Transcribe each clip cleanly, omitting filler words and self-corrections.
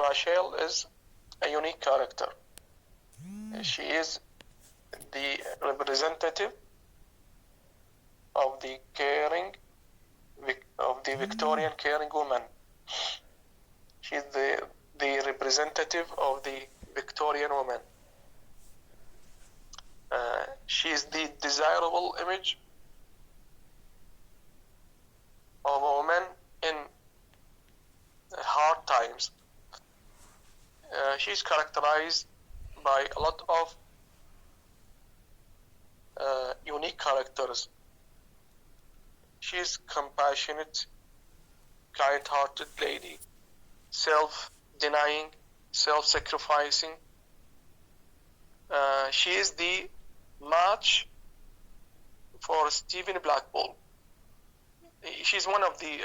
Rachel is a unique character. She is the representative of the Victorian caring woman. She's the representative of the Victorian woman. She is the desirable image of a woman in hard times. She's characterized by a lot of unique characters. She's compassionate, kind-hearted lady, self-denying, self-sacrificing. She is the match for Stephen Blackpool. She's one of the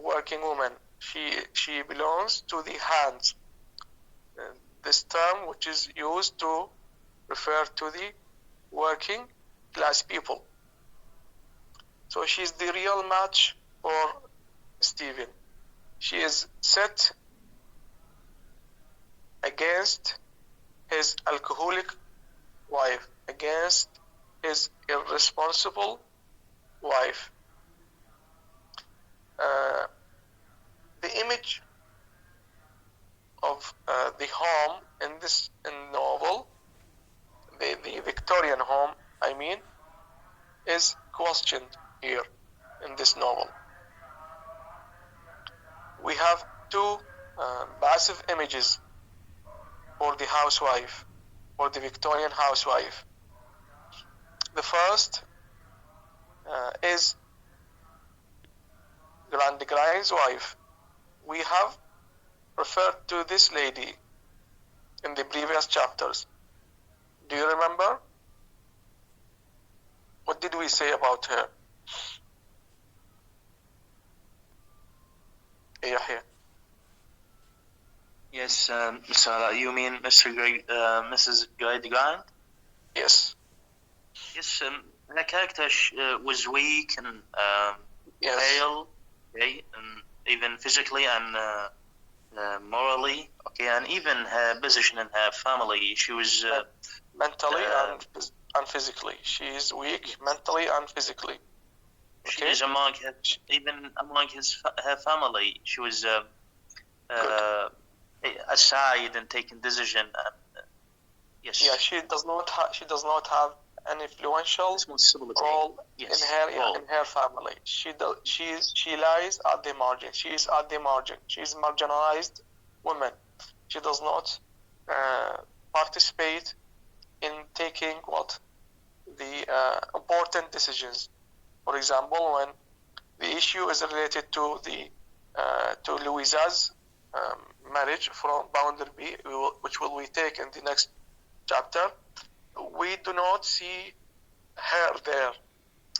working women. She belongs to the hands. This term, which is used to refer to the working class people. So she's the real match for Stephen. She is set against his alcoholic wife, against his irresponsible wife. The image of the home in this novel, the Victorian home, I mean, is questioned here in this novel. We have two passive images for the housewife, for the Victorian housewife. The first is Grandgrind's wife. We have referred to this lady in the previous chapters. Do you remember? What did we say about her? Yahya. Yes, Sarah, you mean Mrs. Gradgrind? Yes. Yes, her character was weak and Yes. pale, okay, and even physically and morally, okay, and even her position in her family, she was mentally and physically. She is weak mentally and physically. She is among her, even among her family. She was aside and taking decision. And, yes. Yeah, she does not have an influential role in her family. She lies at the margin. She is at the margin. She is marginalized woman. She does not participate in taking the important decisions. For example, when the issue is related to the to Louisa's marriage from Boundary B, which will we take in the next chapter, we do not see her there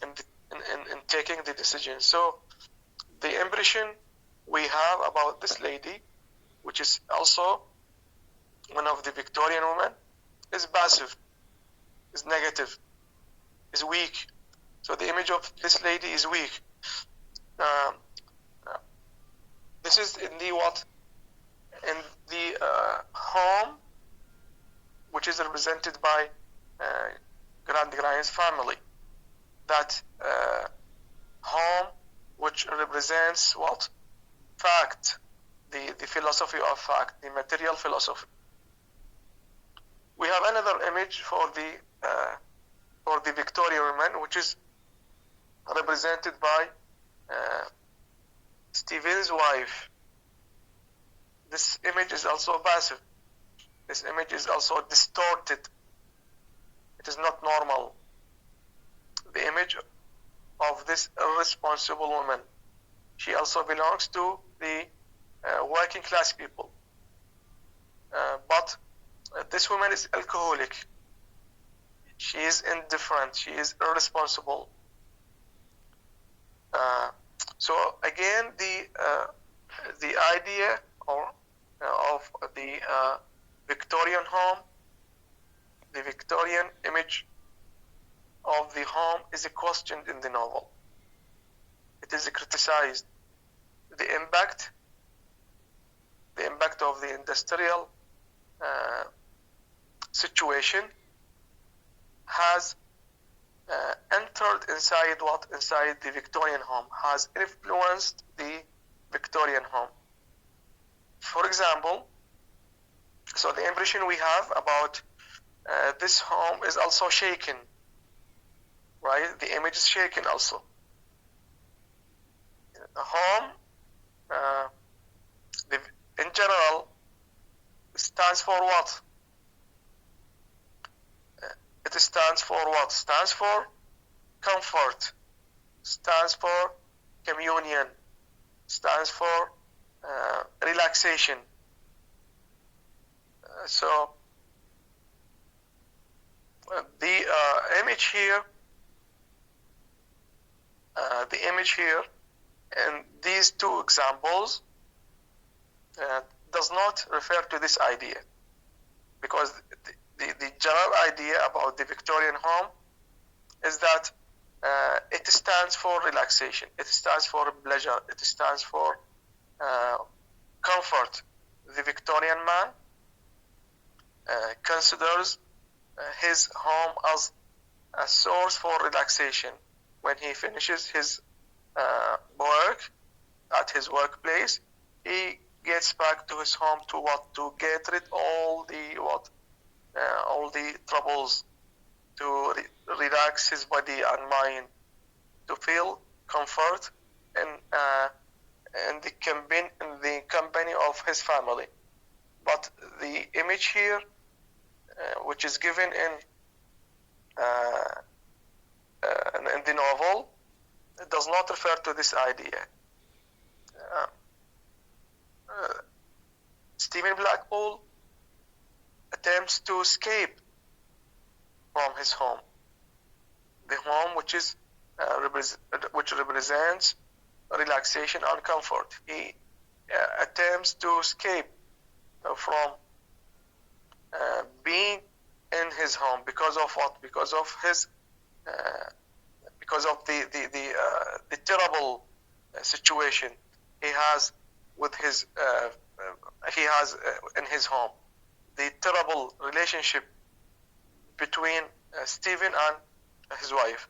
in taking the decision. So the impression we have about this lady, which is also one of the Victorian women, is passive, is negative, is weak. So the image of this lady is weak. This is in the home, which is represented by Grandgrind's family. That home, which represents fact, the philosophy of fact, the material philosophy. We have another image for the Victorian woman, which is represented by Stephen's wife. This image is also passive. This image is also distorted. It is not normal. The image of this irresponsible woman. She also belongs to the working class people. But this woman is alcoholic. She is indifferent. She is irresponsible. So again, the idea of the Victorian home, the Victorian image of the home is questioned in the novel. It is criticized. The impact of the industrial situation has entered inside the Victorian home, has influenced the Victorian home. For example, so the impression we have about this home is also shaken, right? The image is shaken also. The home, in general, stands for what? It stands for what? Stands for comfort, stands for communion, stands for relaxation. So the image here in these two examples does not refer to this idea, because the general idea about the Victorian home is that it stands for relaxation, it stands for pleasure, it stands for comfort. The Victorian man considers his home as a source for relaxation. When he finishes his work at his workplace, he gets back to his home to what? To get rid all the troubles, to relax his body and mind, to feel comfort in the company of his family. But the image here, which is given in the novel, it does not refer to this idea. Stephen Blackpool attempts to escape from his home, the home which represents relaxation and comfort. He attempts to escape from being in his home because of what? Because of his the terrible situation he has with his in his home, the terrible relationship between Stephen and his wife.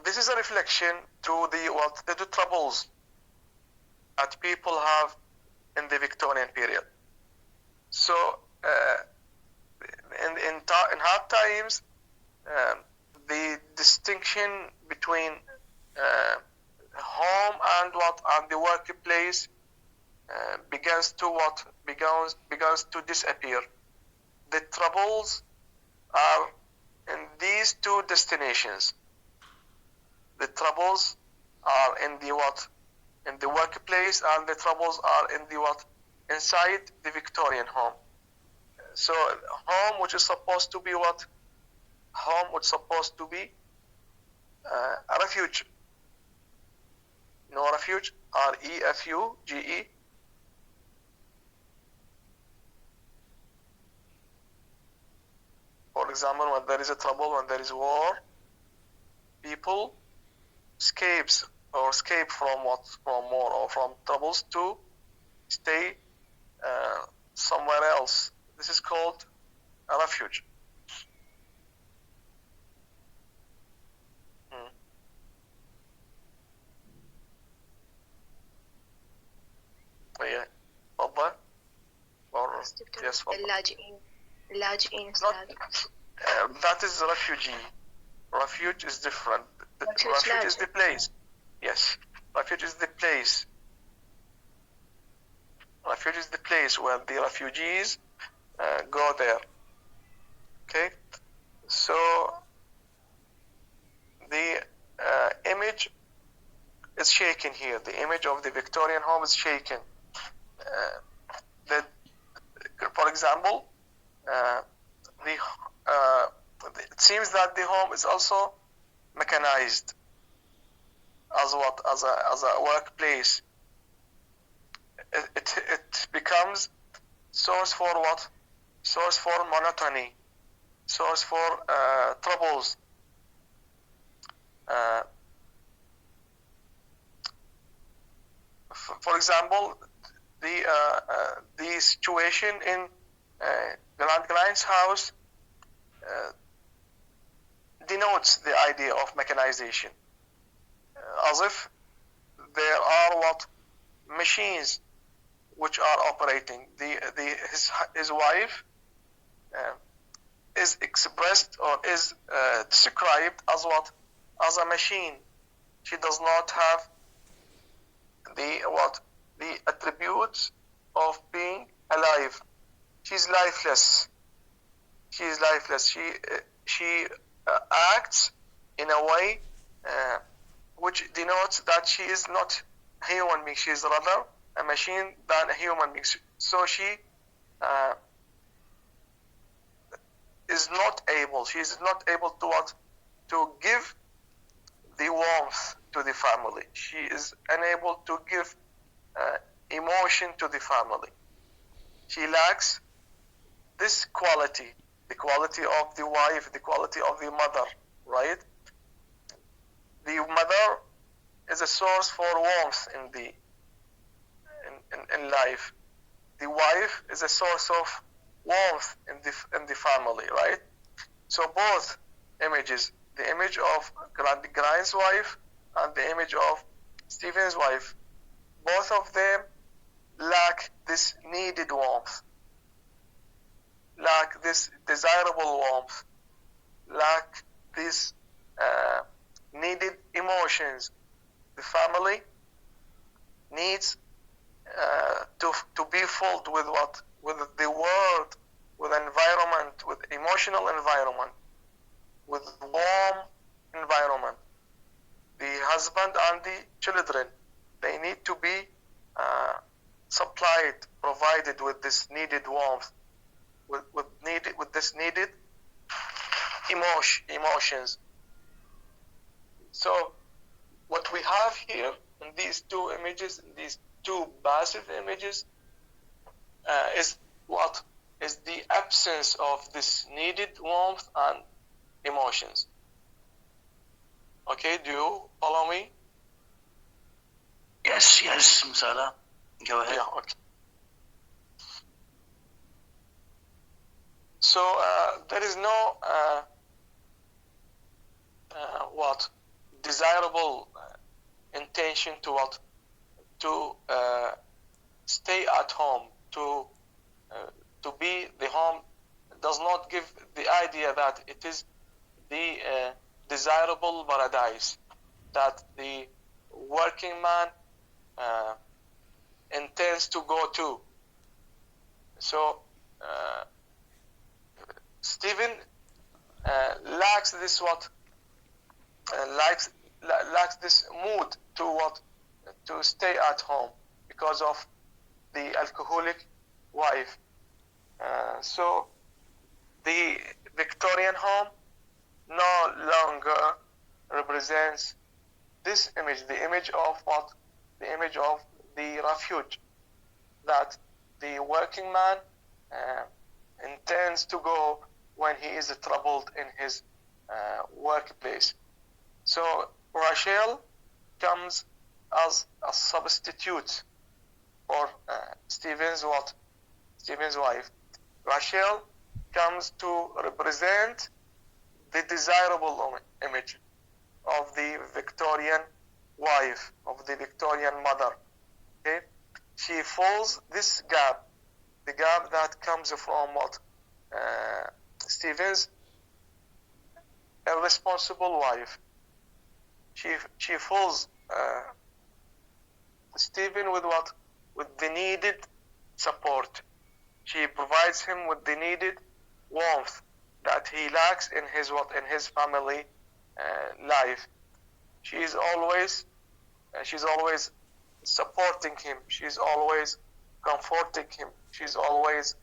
This is a reflection to the troubles that people have in the Victorian period. So in hard times, the distinction between home and the workplace begins to disappear. The troubles are in these two destinations. The troubles are in the workplace, and the troubles are in inside the Victorian home. So home, which is supposed to be what? Home, which is supposed to be a refuge. No refuge, R-E-F-U-G-E. For example, when there is a trouble, when there is war, people escape from war or from troubles to stay somewhere else. This is called a refuge. تفضل. Yes, اللاجئين that is refugee. Refuge is different. Refuge is the place. Yes, refuge is the place. Refuge is the place where the refugees go there. Okay, so the image is shaken here. The image of the Victorian home is shaken. For example, it seems that the home is also mechanized as what? As a workplace. It becomes source for what? Source for monotony, source for troubles. For example, the situation in Grant's house denotes the idea of mechanization, as if there are what? Machines which are operating. His wife is expressed or is described as what? As a machine. She does not have the attributes of being alive. She's lifeless. She is lifeless. She acts in a way which denotes that she is not a human being. She is rather a machine than a human being. So she is not able. She is not able to what? To give the warmth to the family. She is unable to give emotion to the family. She lacks this quality, the quality of the wife, the quality of the mother, right? The mother is a source for warmth in life. The wife is a source of warmth in the family, right? So both images, the image of Grant's wife and the image of Stephen's wife, both of them lack this needed warmth, lack this desirable warmth, lack these needed emotions. The family needs to be filled with what? With the world, with environment, with emotional environment, with warm environment. The husband and the children, they need to be supplied, provided with this needed warmth, with this needed emotions. So what we have here in these two images, in these two passive images, is what? Is the absence of this needed warmth and emotions. Okay, do you follow me? Yes, Musala. Go ahead. Yeah, okay. So there is no what? Desirable intention to what? To stay at home, to be the home does not give the idea that it is the desirable paradise that the working man intends to go to. So Stephen lacks this what? Lacks this mood to what? To stay at home because of the alcoholic wife. So the Victorian home no longer represents this image, the image of what? The image of the refuge that the working man intends to go when he is troubled in his workplace. So Rachel comes as a substitute for Stephen's what? Stephen's wife. Rachel comes to represent the desirable image of the Victorian wife, of the Victorian mother. Okay? She fills this gap, the gap that comes from what? Stephen's irresponsible wife. She fills Stephen with what? With the needed support. She provides him with the needed warmth that he lacks in his what? In his family life. She's always supporting him. She's always comforting him. She's always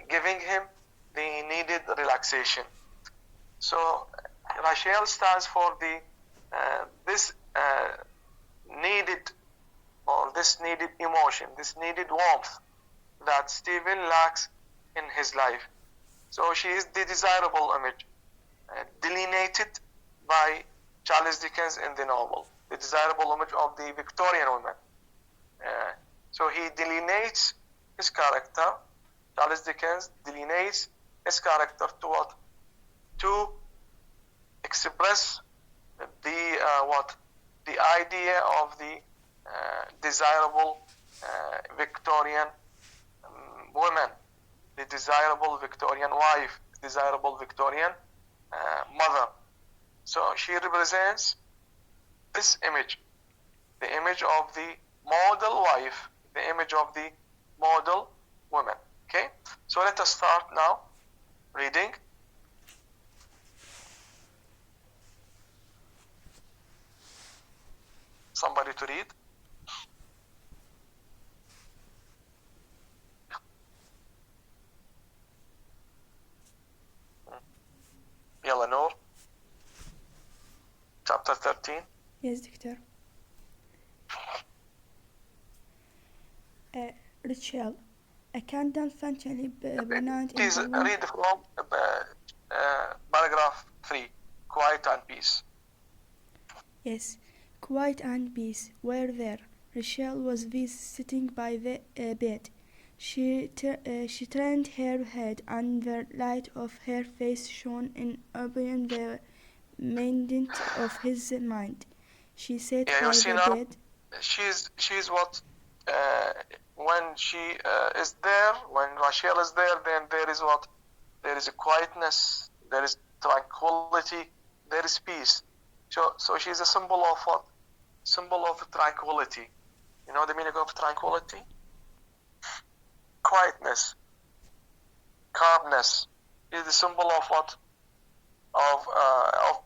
giving him the needed relaxation. So Rachel stands for this needed, or this needed emotion, this needed warmth that Stephen lacks in his life. So she is the desirable image, delineated by Charles Dickens in the novel, the desirable image of the Victorian woman. So he delineates his character. Charles Dickens delineates his character to what? To express the idea of the desirable Victorian woman, the desirable Victorian wife, desirable Victorian mother. So she represents this image, the image of the model wife, the image of the model woman. Okay, so let us start now reading. Somebody to read. يلا نور. Chapter 13. Yes, Doctor. Rachel, a candle faintly burned Please in the room. read from paragraph 3. Quiet and peace. Yes, quiet and peace were there. Rachel was sitting by the bed. She turned her head, and the light of her face shone in upon the mandate of his mind. She sat by the bed. She's what? When she is there, when Rachel is there, then there is what? There is a quietness, there is tranquility, there is peace. So she's a symbol of what? Symbol of tranquility. You know the meaning of tranquility? Quietness, calmness is the symbol of what? Of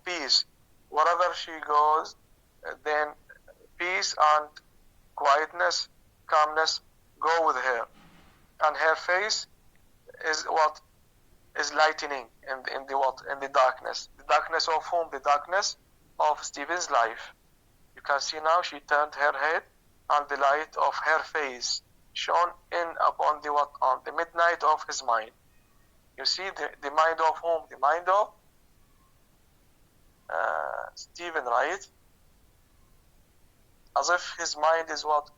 peace. Wherever she goes, then peace and quietness, calmness go with her, and her face is what? Is lightening in the darkness. The darkness of whom? The darkness of Stephen's life. You can see now she turned her head, and the light of her face shone in upon on the midnight of his mind. You see the mind of whom? The mind of Stephen, right? As if his mind is what?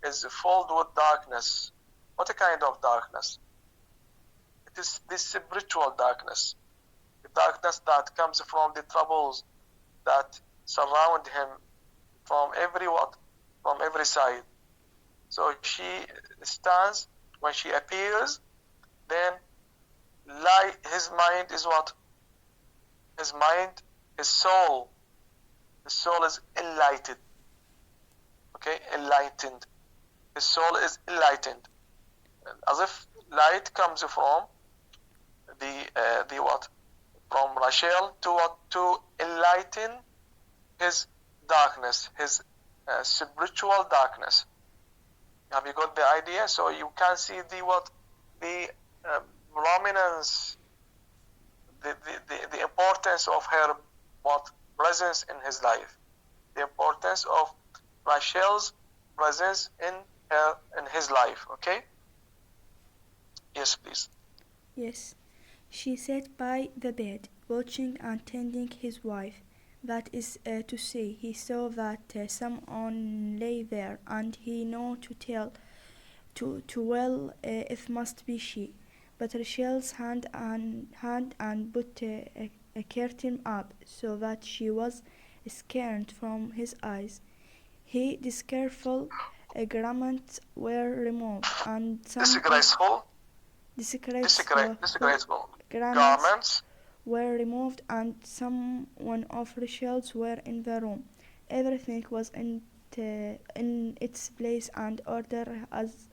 Is filled with darkness. What a kind of darkness? It is this spiritual darkness. The darkness that comes from the troubles that surround him from every side. So she stands, when she appears, then his mind is what? His mind, his soul is enlightened. Okay, enlightened. His soul is enlightened. As if light comes from the what? From Rachel to what? To enlighten his darkness, his spiritual darkness. Have you got the idea? So you can see the prominence, the importance of her presence in his life, the importance of Rachel's presence in his life. Okay. Yes, please. Yes, she sat by the bed, watching and tending his wife. That is to say, he saw that someone lay there, and he knew to well if must be she. But Rachel's hand and put a curtain up, so that she was screened from his eyes. His careful garments were removed, and some disgraceful garments were removed, and some one of Rachel's were in the room. Everything was in its place and order as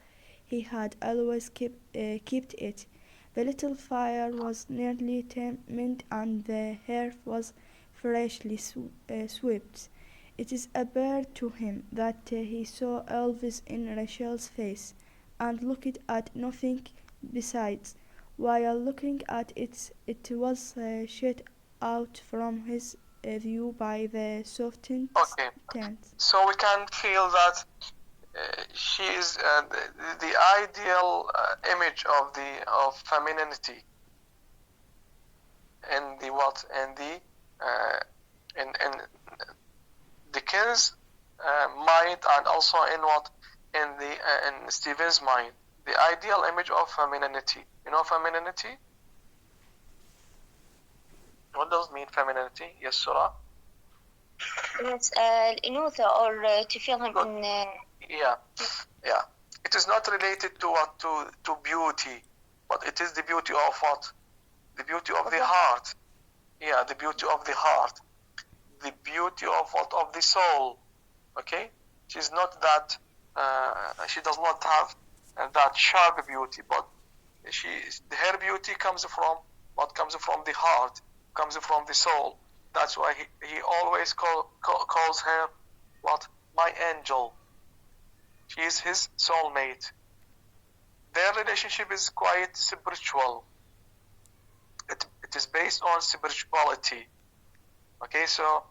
he had always kept it. The little fire was nearly trimmed, and the hearth was freshly swept. It is appeared to him that he saw Elvis in Rachel's face, and looked at nothing besides. While looking at it, it was shut out from his view by the softened Okay, tent. so we can feel that she is the ideal image of femininity in the what in Dickens' mind, and also in what in Stephen's mind, the ideal image of femininity. You know femininity? What does it mean femininity? Yes, Surah? Yes, الأنوثة or to feel him Good. in Yeah. It is not related to what to beauty, but it is the beauty of what? The beauty of the heart. Yeah, the beauty of the heart. The beauty of what? Of the soul. Okay? She's not that she does not have that sharp beauty, but her beauty comes from what? Comes from the heart, comes from the soul. That's why he always calls her what? My angel. She is his soulmate. Their relationship is quite spiritual. It is based on spirituality. Okay, so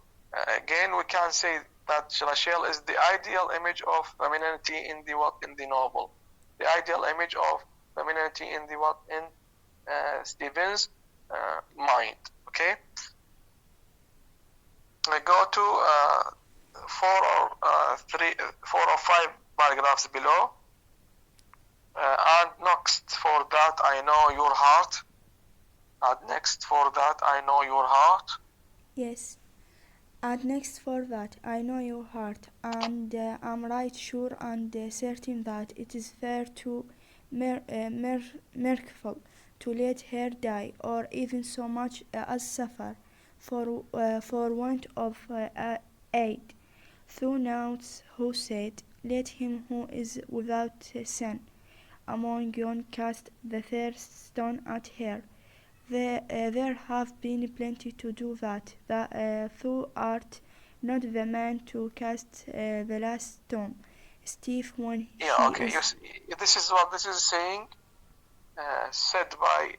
again we can say that Rachel is the ideal image of femininity in the what? In the novel. The ideal image of femininity in the what? In Stephen's mind. Okay. I go to 4 or 5 paragraphs below. And next for that I know your heart. And next for that I know your heart. Yes. And next for that, I know your heart, and I'm right sure and certain that it is fair to merciful to let her die, or even so much as suffer for want of aid. Thou knowest who said, let him who is without sin among you cast the first stone at her. There have been plenty to do that. Thou art not the man to cast the last stone, Steve. When Yeah, he okay. is This is what this is saying, said by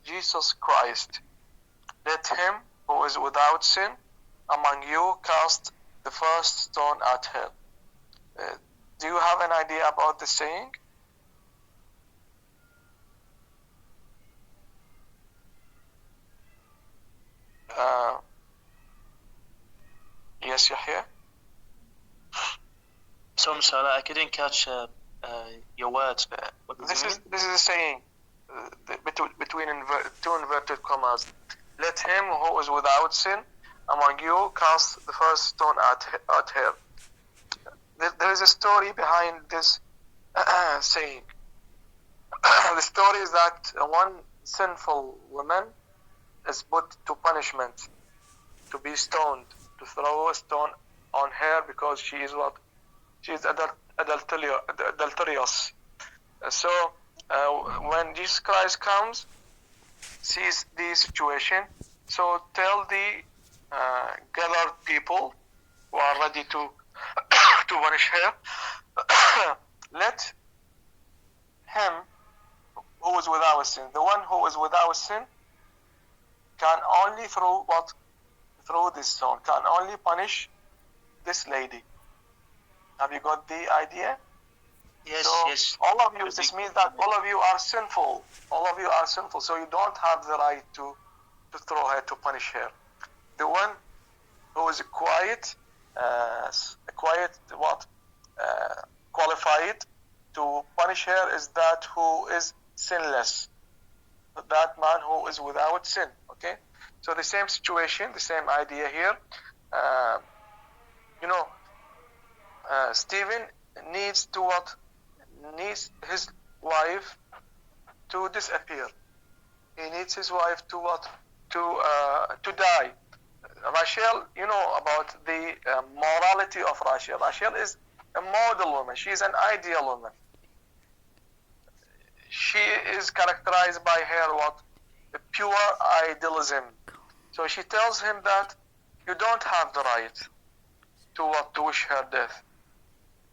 Jesus Christ. Let him who is without sin among you cast the first stone at her. Do you have an idea about the saying? Yes, Yahya? So, Salah, I couldn't catch your words. What does it mean? This is a saying between two inverted commas. Let him who is without sin among you cast the first stone at her. There is a story behind this saying. The story is that one sinful woman is put to punishment, to be stoned, to throw a stone on her because she is what? She is adulterous. So when Jesus Christ comes, sees the situation, so tell the gathered people who are ready to to punish her, let him who is without sin, the one who is without sin, can only throw this stone, can only punish this lady. Have you got the idea? Yes, so yes. All of you, this means that all of you are sinful. All of you are sinful, so you don't have the right to throw her, to punish her. The one who is qualified to punish her is that who is sinless, that man who is without sin. Okay, so the same situation, the same idea here. Stephen needs to what? Needs his wife to disappear. He needs his wife to what? To die. Rachel, you know about the morality of Rachel. Rachel is a model woman. She is an ideal woman. She is characterized by her what? A pure idealism. So she tells him that you don't have the right to wish her death.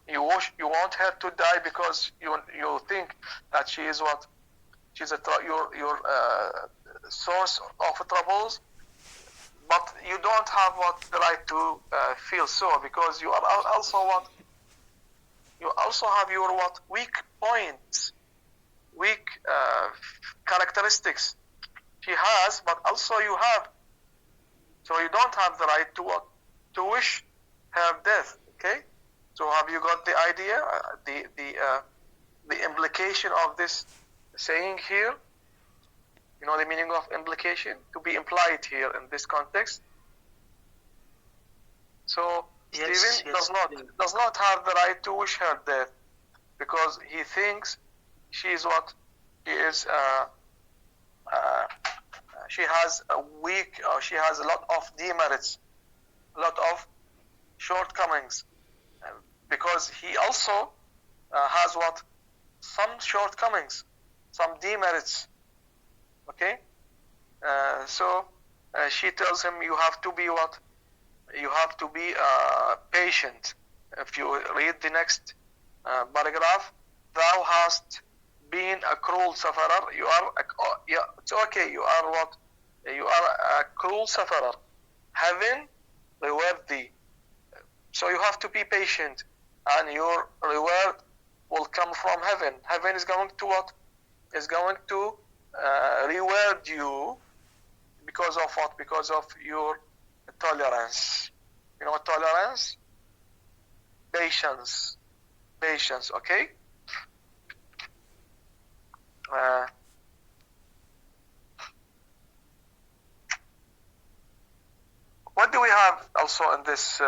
You want her to die because you think that she is what? she's your source of troubles, but you don't have what the right to feel so, because you are also what you also have your what weak points, weak characteristics she has, but also you have. So you don't have the right to what to wish her death. Okay. So have you got the idea, the implication of this saying here? You know the meaning of implication, to be implied here in this context. So Yes, Stephen yes. does not have the right to wish her death, because he thinks she is what she is. She has a weak, or she has a lot of demerits, a lot of shortcomings, because he also has what some shortcomings, some demerits. Okay, so she tells him, you have to be what? You have to be patient. If you read the next paragraph, thou hast been a cruel sufferer. You are, yeah, it's okay. You are what? You are a cruel sufferer. Heaven reward thee. So you have to be patient, and your reward will come from heaven. Heaven is going to what? Is going to reward you because of what? Because of your tolerance. You know tolerance? Patience. Patience, okay? What do we have also in this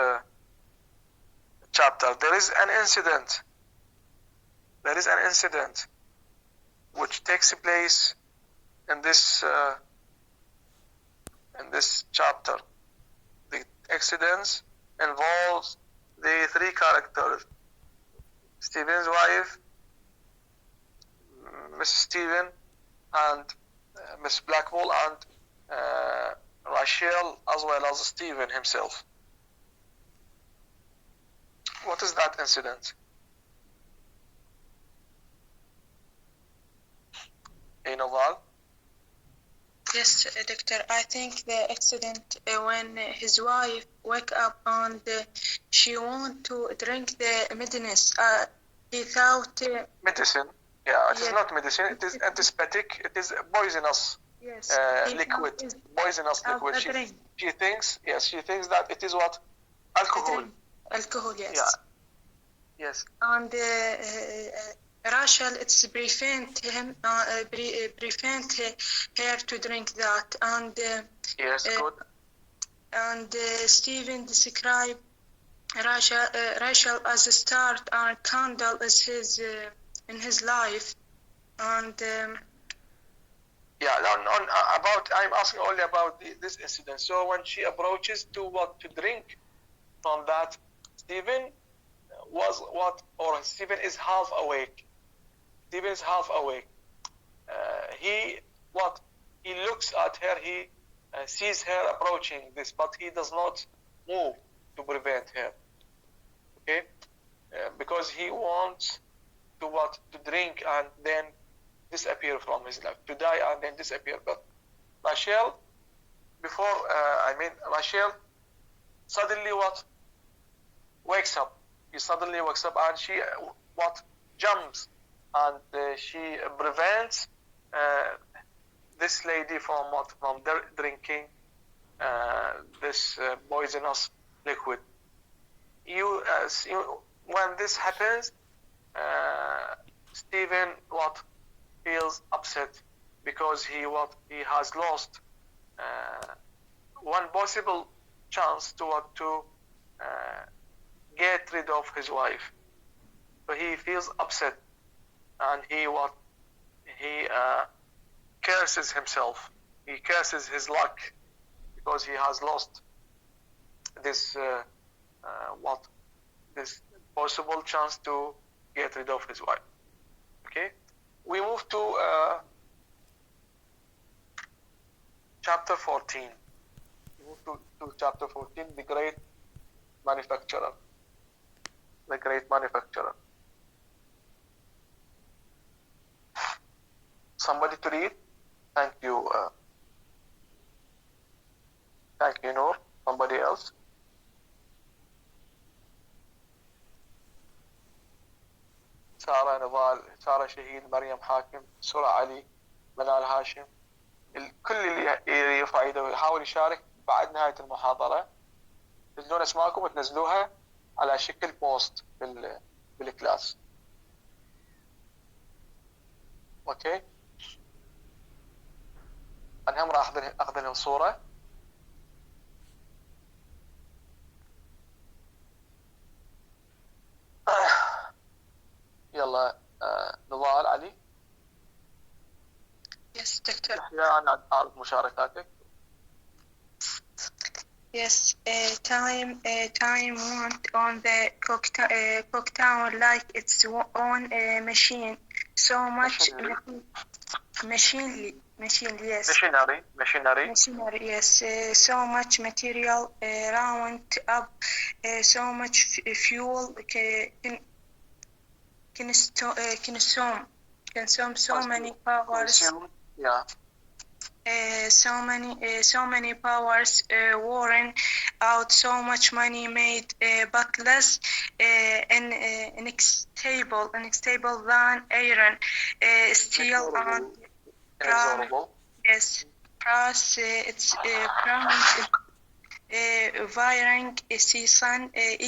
chapter? There is an incident. There is an incident which takes place in this chapter. The accidents involves the three characters: Stephen's wife, Mrs. Stephen, and Miss Blackwell, and Rachel, as well as Stephen himself. What is that incident? Noval? Yes, doctor. I think the accident when his wife wake up and she want to drink the medicine. He thought Medicine. Yeah, it is yes. not medicine. It is antiseptic. It is poisonous Yes, liquid. Poisonous liquid. She thinks. Yes, she thinks that it is what? Alcohol. Alcohol. Yes. Yeah. Yes. And Rachel, it's prevent her to drink that, and Yes, good. And Stephen described Rachel as a star and candle as his in his life, and yeah, about I'm asking only about this incident. So when she approaches to drink from that, Stephen was what, or Stephen is half awake. Stephen is half awake. He looks at her. He sees her approaching this, but he does not move to prevent her. Okay, because he wants to drink and then disappear from his life, to die and then disappear. But Rachel, Rachel suddenly wakes up. He suddenly wakes up, and she jumps, and she prevents this lady from drinking this poisonous liquid. When this happens, Stephen feels upset, because he has lost one possible chance to get rid of his wife. So he feels upset, and he curses himself. He curses his luck, because he has lost this this possible chance to get rid of his wife. Okay, we move to chapter 14. We move to chapter 14, the great manufacturer. The great manufacturer. somebody to read? Thank you. Thank you, Noor. Somebody else? سارة، نضال، سارة شهيد، مريم حاكم، سورة علي، منال هاشم. الكل اللي يرفع ايده ويحاول يشارك بعد نهاية المحاضرة تنزلون اسماءكم وتنزلوها على شكل بوست بالكلاس. اوكي. انا هم راح اخذ لهم صورة. يلا نضال، علي. Yes, Doctor. يحيى، انا اعرض مشاركاتك. Yes, time went on the cocktail like its own machine. So much machinery. Yes. Machinery. Yes. So much material round up. So much fuel consume so many powers. Yeah. So many powers worn out, so much money made, but less unstable than iron, steel, and yes, brass. It's varying season,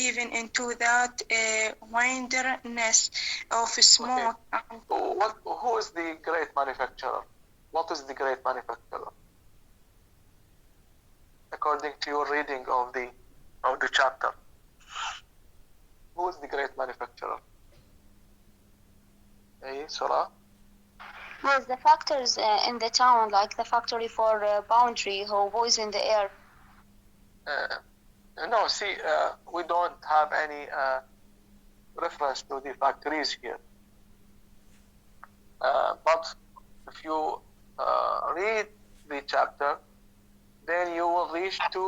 even into that wilderness of smoke. Okay. Who is the great manufacturer? What is the great manufacturer? According to your reading of the chapter, who is the great manufacturer? Hey, Surah? Yes, the factors in the town, like the factory for boundary, who was in the air. No, see, we don't have any reference to the factories here. But if you read the chapter, then you will reach to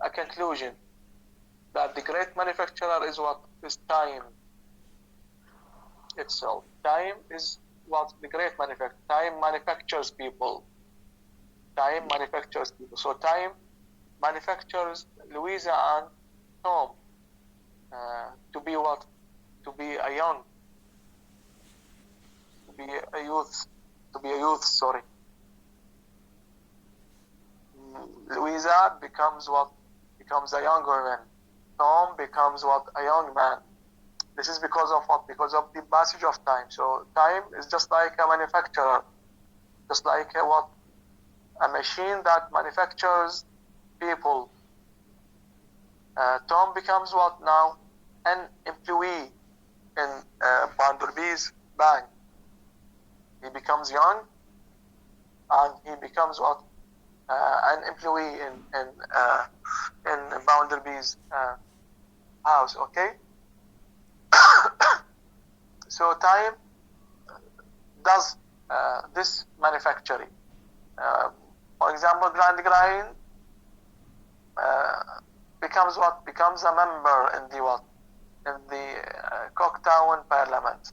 a conclusion that the great manufacturer is what is time itself. Time is what the great manufacturer. Time manufactures people. Time manufactures people. So time manufactures Louisa and Tom to be what? To be a young. To be a youth. Sorry. Louisa becomes what? Becomes a young woman. Tom becomes what? A young man. This is because of what? Because of the passage of time. So time is just like a manufacturer, just like what? A machine that manufactures people. Tom becomes what now? An employee in Banderby's bank. He becomes young, and he becomes what? An employee in Bounderby's house. Okay. So time does this manufacturing. For example, Grand Grind becomes what? Becomes a member in the what? In the Cocktown Parliament.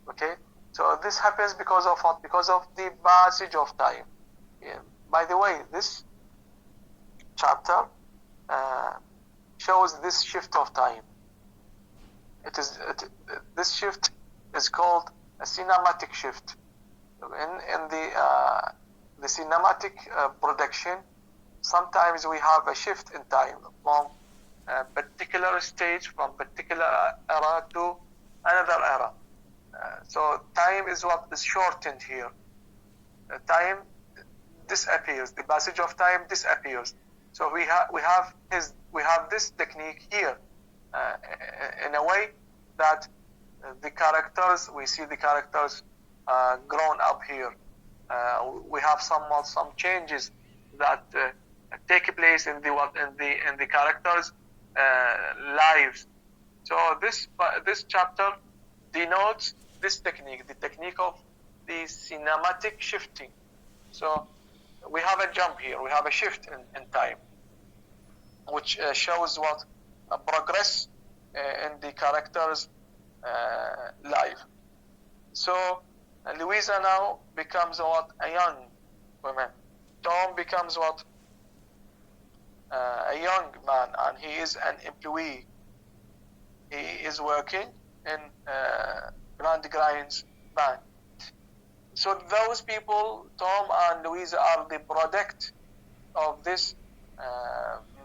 Okay. So this happens because of what? Because of the passage of time. Yeah. By the way, this chapter shows this shift of time. This shift is called a cinematic shift. In the cinematic production, sometimes we have a shift in time from a particular stage, from particular era to another era. So time is what is shortened here. Time disappears. The passage of time disappears. So we have this technique here in a way that the characters, we see the characters grown up here. We have some changes that take place in the characters' lives. So this chapter denotes this technique, the technique of the cinematic shifting. So we have a jump here, we have a shift in time, which shows what? A progress in the character's life. So And Louisa now becomes what? A young woman. Tom becomes what? A young man, and he is an employee. He is working in Grand Grind's bank. So those people, Tom and Louisa, are the product of this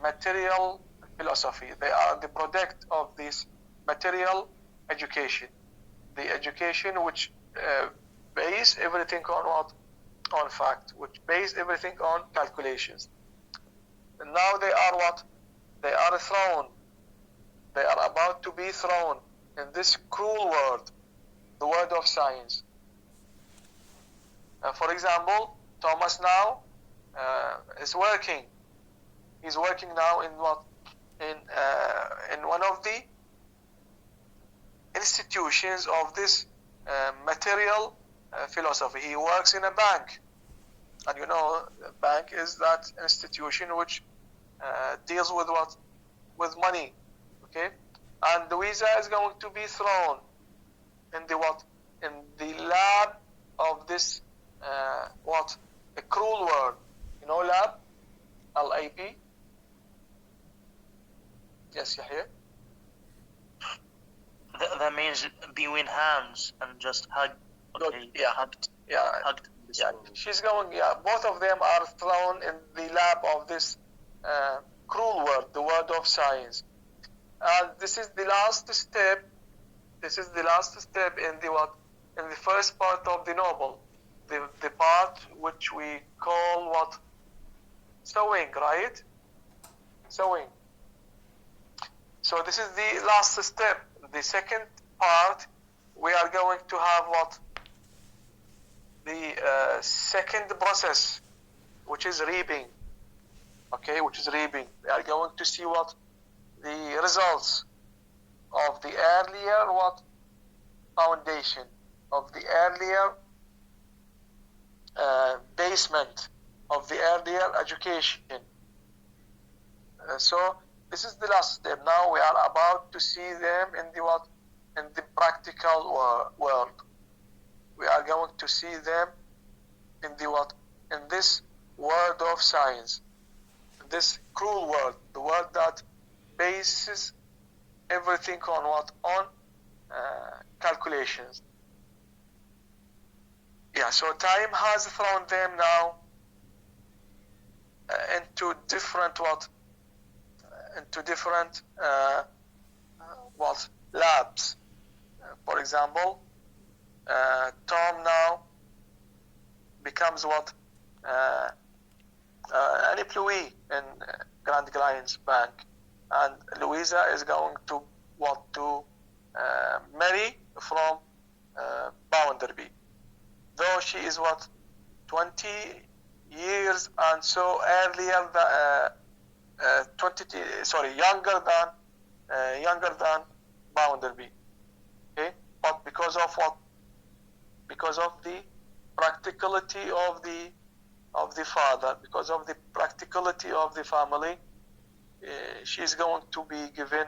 material philosophy. They are the product of this material education. The education which base everything on what? On fact, which base everything on calculations. And now they are what? They are thrown. They are about to be thrown in this cruel world, the world of science. For example, Thomas now is working. He's working now in what? In one of the institutions of this material philosophy. He works in a bank, and you know, the bank is that institution which deals with what? With money. Okay, and Louisa is going to be thrown in the what? In the lab of this what? A cruel world. You know, lab, L-A-B. Yes, Yahya. That means between hands and just hug. Okay. Yeah. Hugged. Yeah. Hugged. Yeah. She's going. Yeah. Both of them are thrown in the lab of this cruel world, the world of science. And this is the last step. This is the last step in the what? In the first part of the novel, the part which we call what? Sewing, right? Sewing. So this is the last step. The second part, we are going to have what? The second process, which is reaping. Okay, which is reaping. We are going to see what? The results of the earlier what? Foundation, of the earlier basement, of the earlier education. So this is the last step. Now we are about to see them in the what? In the practical world. We are going to see them in the what? In this world of science. This cruel world. The world that bases everything on what? On calculations. Yeah, so time has thrown them now into different what? Into different what? Labs. For example, Tom now becomes what? An employee in Grand Client's bank, and Louisa is going to what? To marry from Bounderby, though she is what? 20 years and so earlier than younger than Bounderby. Okay, but because of what? Because of the practicality of the father, because of the practicality of the family, she is going to be given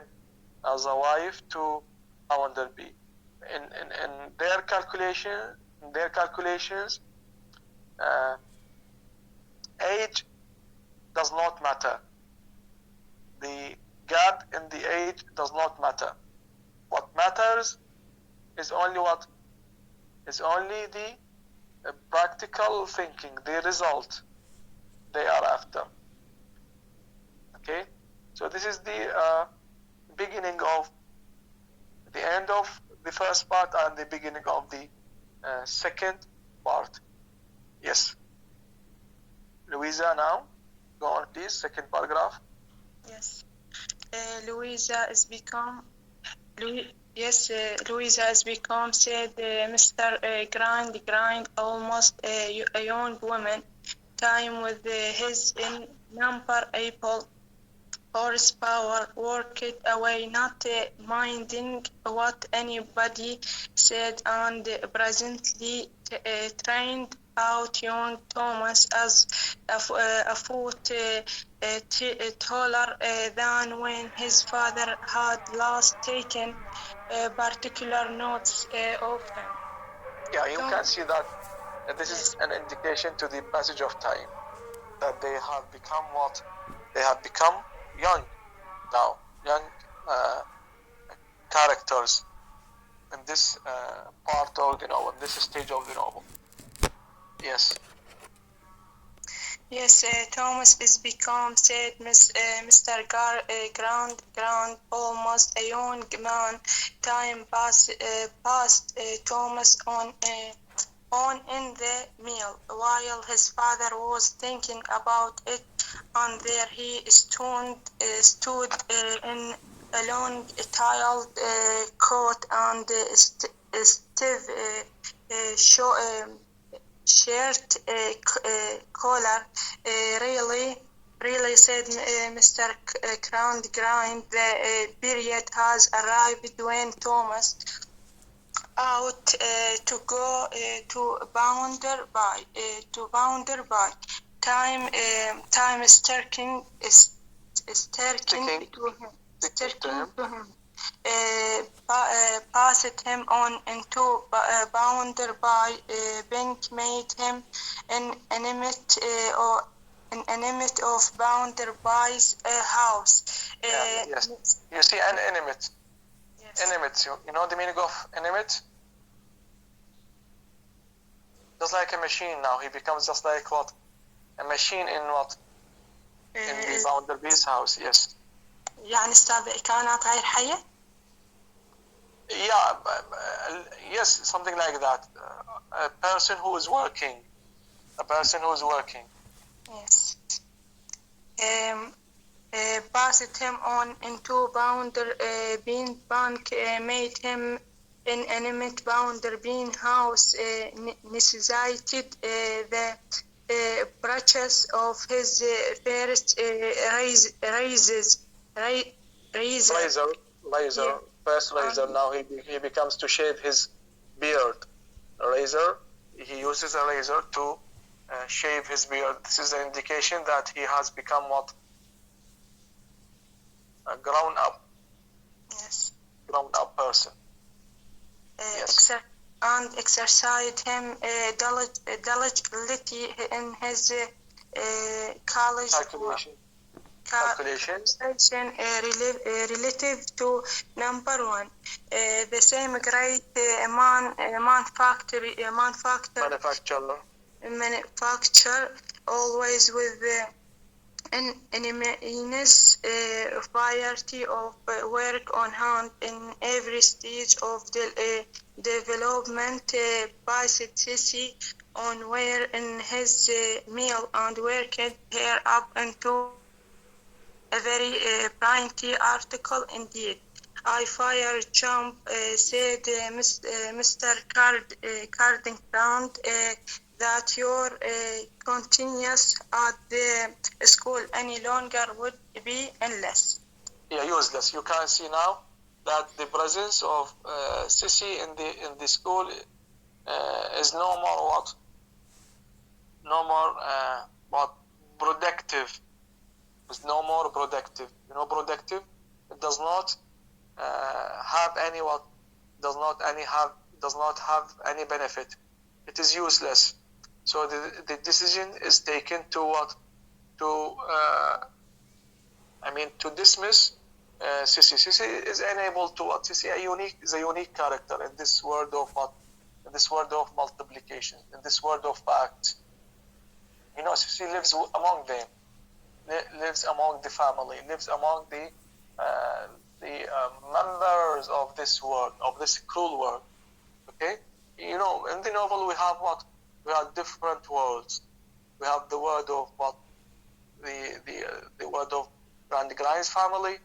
as a wife to Bounderby. In their calculations, age does not matter. The gap in the age does not matter. What matters is only what? Is only the practical thinking, the result they are after. Okay, so this is the beginning of the end of the first part and the beginning of the second part. Yes, Louisa, now go on, please. Second paragraph. Yes. Louisa has become, said Mr. Grind, almost a young woman. Time with his number Apple horsepower worked away, not minding what anybody said, and presently trained out young Thomas as a foot taller than when his father had last taken particular notes of him. Yeah, you can see that this is an indication to the passage of time, that they have become what? They have become young now, young characters in this part of the novel, in this stage of the novel. Yes. Yes, Thomas is become, said Mr. Grant, almost a young man. Time passed, Thomas on in the meal, while his father was thinking about it, and there he stood in a long tiled coat and stiff shirt collar. Really, said Mr. Crown-Grind, the period has arrived when Thomas out to go to bounder by time is ticking to him. Passed him on into bounder by Bank made him an inanimate of bounder by's house. Yes. You see, an inanimate. Yes. Inanimate. You know the meaning of inanimate? Just like a machine now. He becomes just like what? A machine in what? In the bounder by's house. Yes. يعني كائنات غير حية. Yeah, yes, something like that. A person who is working. Yes. Passed him on into bounder bean bank, made him inanimate bounder bean house, necessitated the purchase of his first razor. Yeah. First razor. Now he becomes to shave his beard. Razor. He uses a razor to shave his beard. This is an indication that he has become what? A grown up. Yes. Grown up person. Yes. And exercised him diligently in his college calculation relative to number one. The same great manufacturer always with an immense variety of work on hand in every stage of the development. Based Sissy on where in his meal and worked her up into a very brilliant article indeed. I fire jump, said Mr. Cardingrant, that your continuance at the school any longer would be endless. Yeah, useless. You can see now that the presence of Sissy in the school is no more what? No more what? Productive. It's no more productive. You know, productive. It does not have any what? Does not have any benefit. It is useless. So the decision is taken to what? To dismiss Sissy. Sissy is unable to what? Sissy is a unique character in this world of what? In this world of multiplication. In this world of facts. You know, Sissy lives among them. Lives among the family. Lives among the members of this world, of this cruel world. Okay? You know, in the novel we have what? We have different worlds. We have the world of what? The word of Randy Grind's family,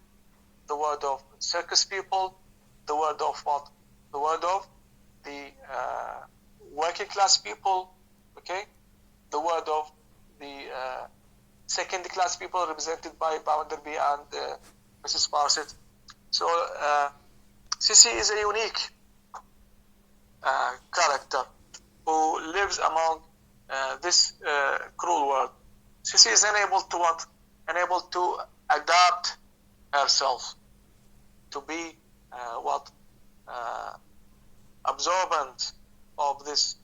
the word of circus people, the word of what? The word of the working class people, okay? The word of the second class people represented by Bounderby and Mrs. Sparsit. So Sissy is a unique character who lives among this cruel world. Sissy is unable to what? Unable to adapt herself to be absorbent of this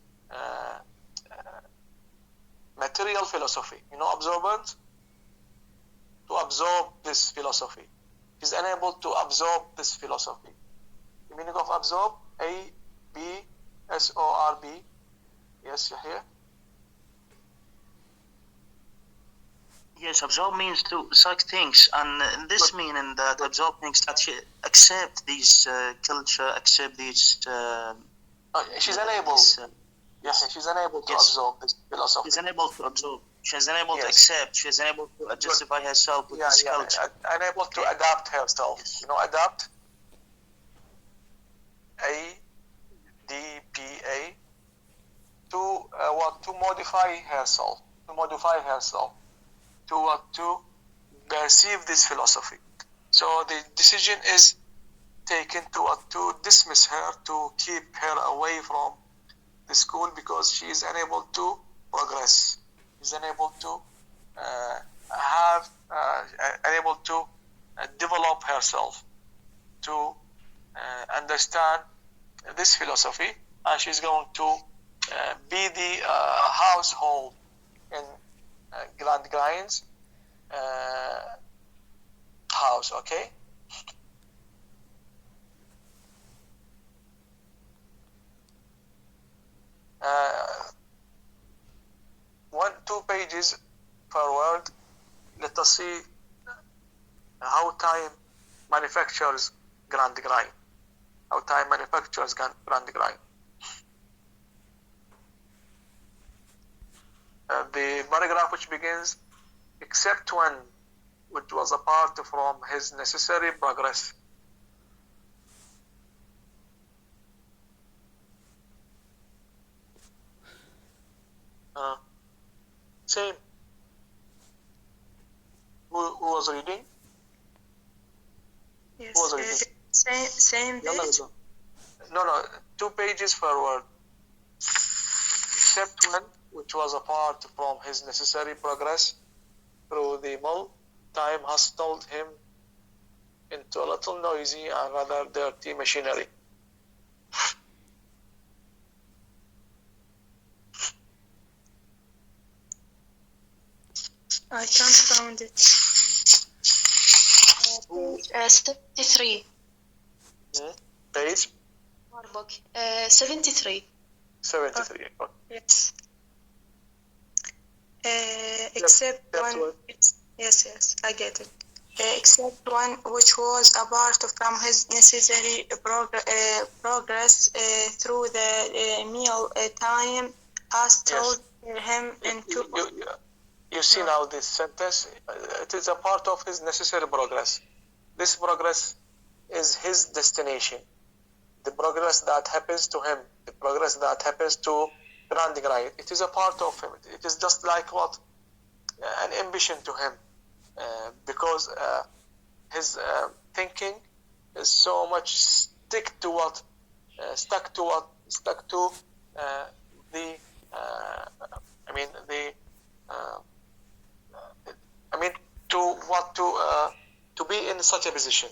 material philosophy. Absorbent, to absorb this philosophy. She's unable to absorb this philosophy. The meaning of absorb, A-B-S-O-R-B. Yes, you're here? Yes, absorb means to suck things, and this meaning that absorb things that she accept these culture, accept these. She's unable. She's unable to absorb this philosophy. She's unable to absorb. She's unable to Yes. accept. She's unable to justify herself with this culture. Unable to adapt herself. Yes. Adapt. A-D-P-A. To to modify herself. To modify herself. To perceive this philosophy. So the decision is taken to dismiss her, to keep her away from the school because she is unable to progress. She's unable to unable to develop herself, to understand this philosophy, and she's going to be the household in Grand Grind's house, okay? Two pages forward, let us see how time manufactures Grand Grind. How time manufactures Grand Grind. The paragraph which begins, except when, which was apart from his necessary progress. Same. Who was reading? Yes. Who was reading? Same page. No. 2 pages forward. Except when, which was apart from his necessary progress through the mill, time hustled him into a little noisy and rather dirty machinery. I can't find it. 73. Page? Workbook. 73. 73. Yes. Except one. Yes, I get it. Except one which was apart from his necessary progress through the meal time, has told him into. You see now this sentence, it is a part of his necessary progress. This progress is his destination. The progress that happens to him, the progress that happens to Grand Grind, it is a part of him. It is just like what? An ambition to him. Because his thinking is so much stuck to be in such a position,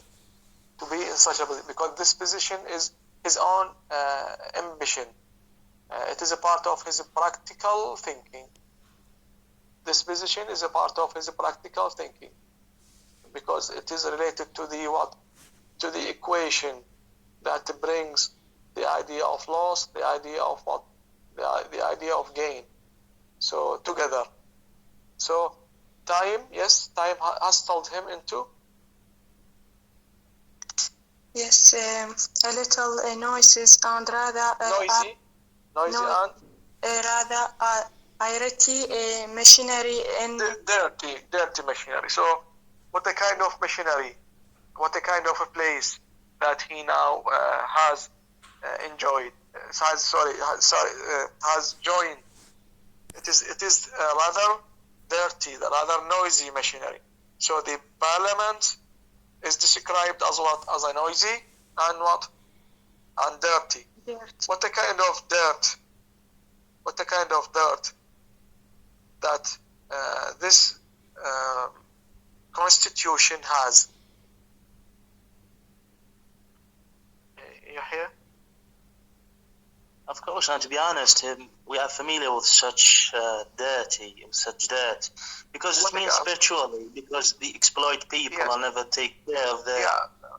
because this position is his own ambition. It is a part of his practical thinking. This position is a part of his practical thinking because it is related to the equation that brings the idea of loss, the idea of the idea of gain. So together. So time has told him into. Yes, a little noises and rather noisy and rather irritating machinery and dirty machinery. So what a kind of machinery, what a kind of a place that he now has enjoyed, has joined. It is rather dirty, rather noisy machinery. So the parliament is described as what? As a noisy and what? And dirty. What a kind of dirt? What a kind of dirt that this constitution has. You hear? Of course, and to be honest, we are familiar with such dirt, because it's means spiritually, because they exploit people and never take care of their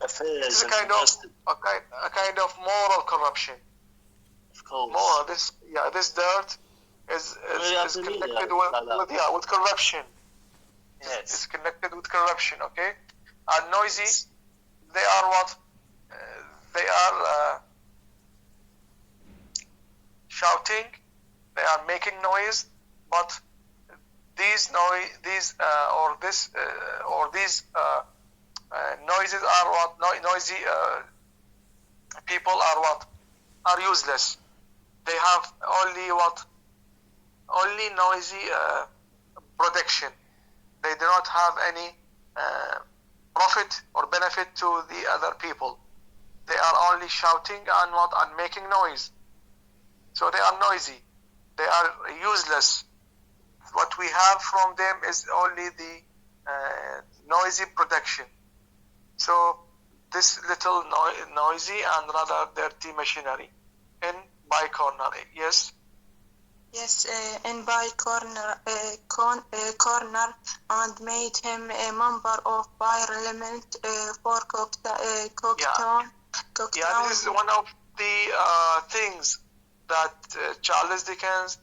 affairs. It's a kind of moral corruption. Of course. Moral. This dirt is connected with corruption. Yes. It's connected with corruption. Okay, and noisy. They are what? They are shouting. They are making noise, but these noises are what? Noisy people are what? Are useless. They have only noisy protection. They do not have any profit or benefit to the other people. They are only shouting and making noise. So they are noisy. They are useless. What we have from them is only the noisy protection. So this little noisy and rather dirty machinery in by corner. Yes. Yes, in by corner, and made him a member of Parliament for Cooktown. Yeah, this is one of the things that Charles Dickens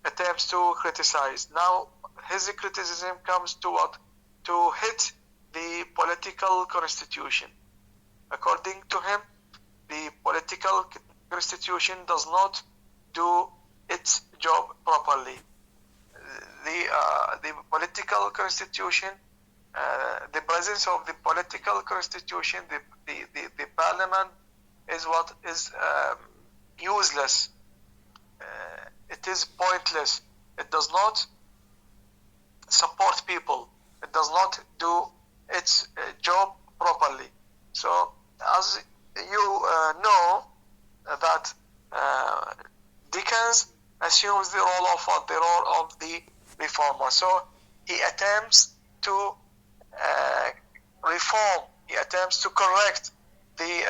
attempts to criticize. Now, his criticism comes to what? To hit the political constitution. According to him, the political constitution does not do its job properly. The political constitution, the presence of the political constitution, the parliament is what is useless. It is pointless. It does not support people. It does not do its job properly. So, as you know, that Dickens assumes the role of the reformer. So he attempts to reform. He attempts to correct the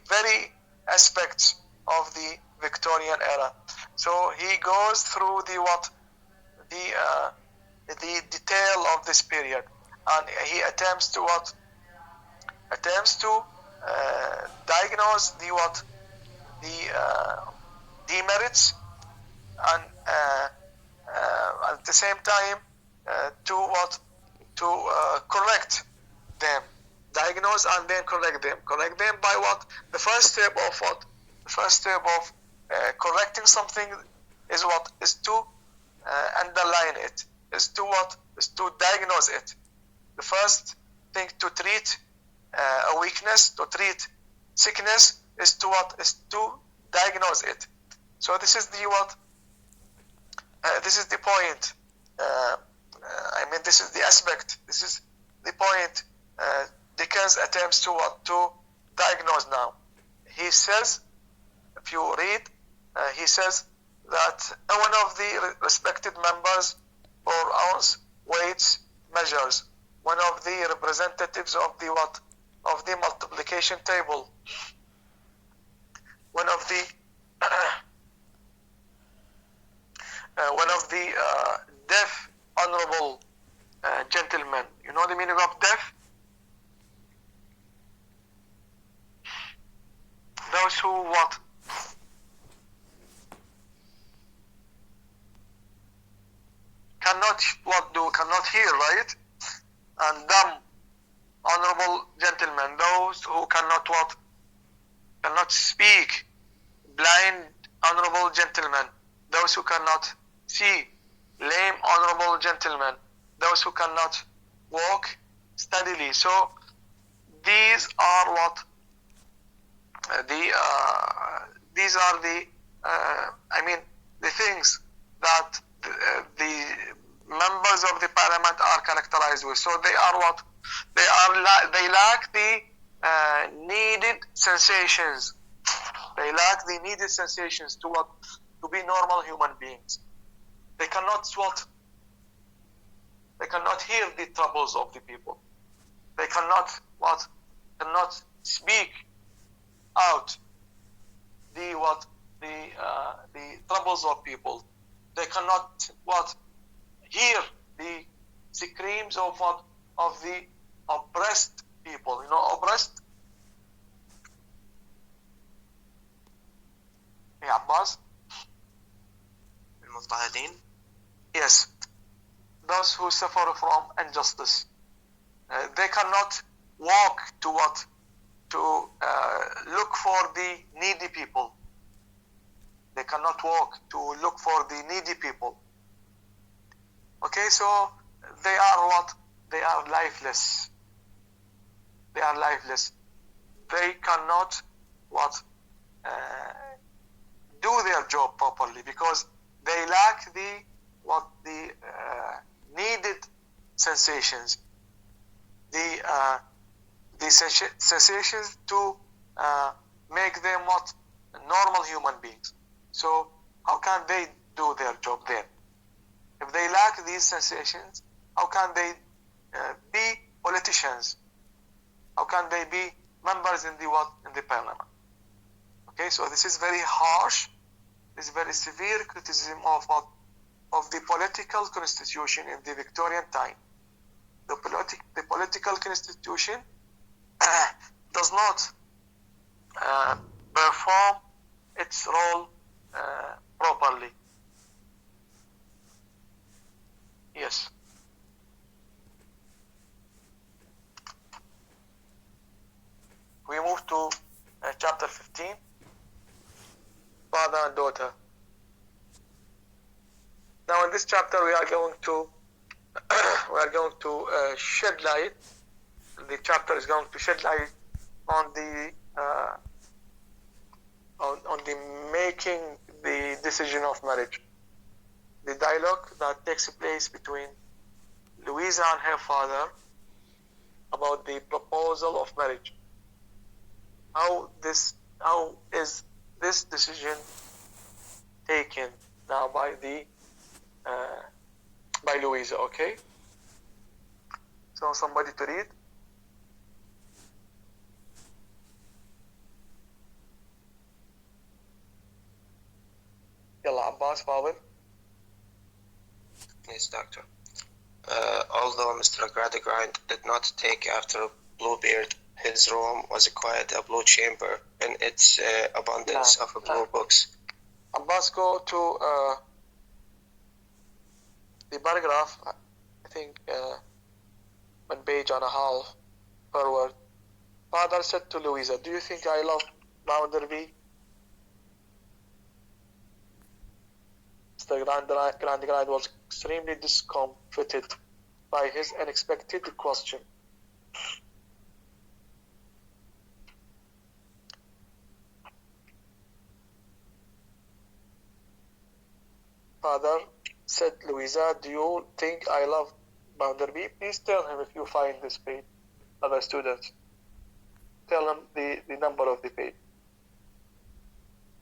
very aspects of the Victorian era. So he goes through the detail of this period, and he attempts to diagnose the demerits, and at the same time to correct them, diagnose and then correct them by what? The first step of correcting something is to underline it, is to diagnose it. The first thing to treat a weakness, to treat sickness, is to diagnose it. So this is the point. This is the aspect. This is the point. Dickens attempts to diagnose now. He says, if you read, he says that one of the respected members for ounce weights measures, one of the representatives of the multiplication table, one of the deaf honorable gentlemen. You know the meaning of deaf? Those who cannot hear, right? And dumb honorable gentlemen, those who cannot speak. Blind honorable gentlemen, those who cannot see. Lame honorable gentlemen, those who cannot walk steadily. So these are the things that the members of the parliament are characterized with. So they are they lack the needed sensations. They lack the needed sensations to be normal human beings. They cannot hear the troubles of the people. They cannot speak out the the troubles of people. They cannot hear the screams of the oppressed people. Oppressed. Yeah, Abbas. المضطهدين. Yes, those who suffer from injustice. They cannot walk to look for the needy people. They cannot walk to look for the needy people. Okay, so they are They are lifeless. They are lifeless. They cannot do their job properly because they lack the needed sensations, the sensations to make them normal human beings. So how can they do their job then? If they lack these sensations, how can they be politicians? How can they be members in the parliament? Okay, so this is very harsh. This is very severe criticism of the political constitution in the Victorian time. The political constitution does not perform its role properly. Yes. We move to chapter 15, father and daughter. Now in this chapter we are going to shed light. The chapter is going to shed light on the making the decision of marriage. The dialogue that takes place between Louisa and her father about the proposal of marriage. How is this decision taken now by Louisa? Okay. So somebody to read. Yalla Abbas, Father. Yes, Doctor. Although Mr. Gradgrind did not take after Bluebeard, his room was quite a blue chamber in its abundance of blue books. Abbas, go to the paragraph, I think 1 page and a half forward. Father said to Louisa, "Do you think I love Bounderby?" Mr. Gradgrind was extremely discomfited by his unexpected question. Father said, "Louisa, do you think I love Bounderby?" Please tell him if you find this page. Other students, tell him the number of the page.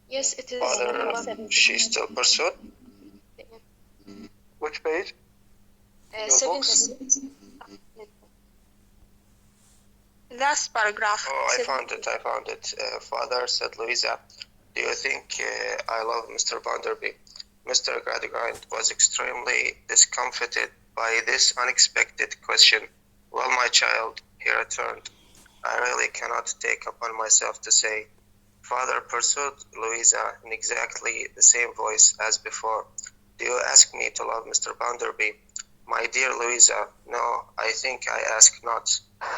Yes, it is. Father, she still pursued. Which page? Your books? Last paragraph. Oh, I found it. Father said, Louisa, do you think I love Mr. Bounderby? Mr. Gradgrind was extremely discomfited by this unexpected question. Well, my child, he returned, I really cannot take upon myself to say. Father pursued Louisa in exactly the same voice as before. Do you ask me to love Mr. Bounderby? My dear Louisa, no, I think I ask not.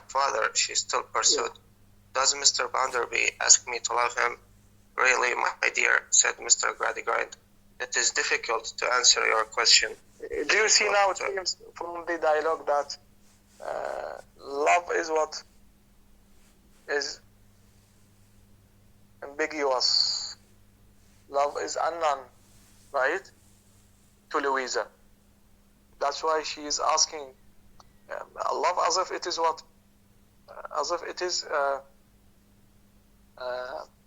Father, she still pursued. Does Mr. Bounderby ask me to love him? Really, my dear, said Mr. Gradgrind. It is difficult to answer your question. Do you see now, it seems from the dialogue that love is what is ambiguous. Love is unknown, right? To Louisa. That's why she is asking love as if it is what? As if it is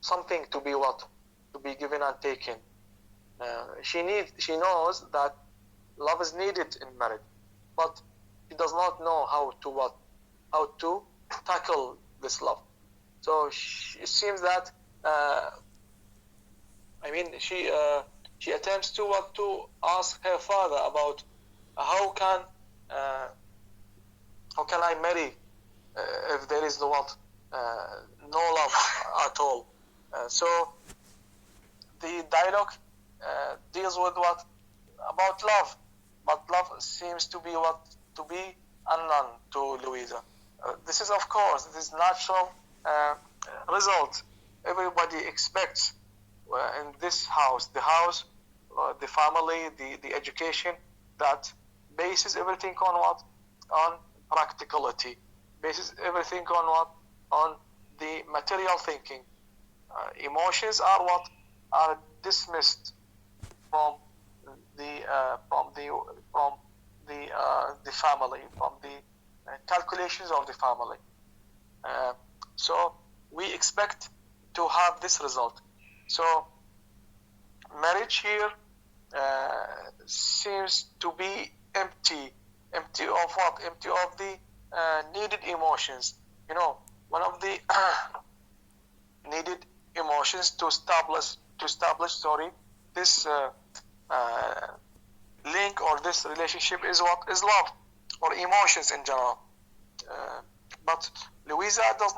something to be what? To be given and taken. She knows that love is needed in marriage, but she does not know how to tackle this love. So it seems that I mean, she attempts to ask her father about how can I marry if there is no love at all. So the dialogue deals with about love, but love seems to be unknown to Louisa. This is, of course, this natural result everybody expects in this house, the family, the education that bases everything on on practicality, bases everything on on the material thinking. Emotions are dismissed from the family, from the calculations of the family. So we expect to have this result. So marriage here seems to be empty of what? Empty of the needed emotions. You know, one of the needed emotions to establish this link or this relationship is love or emotions in general. But Louisa does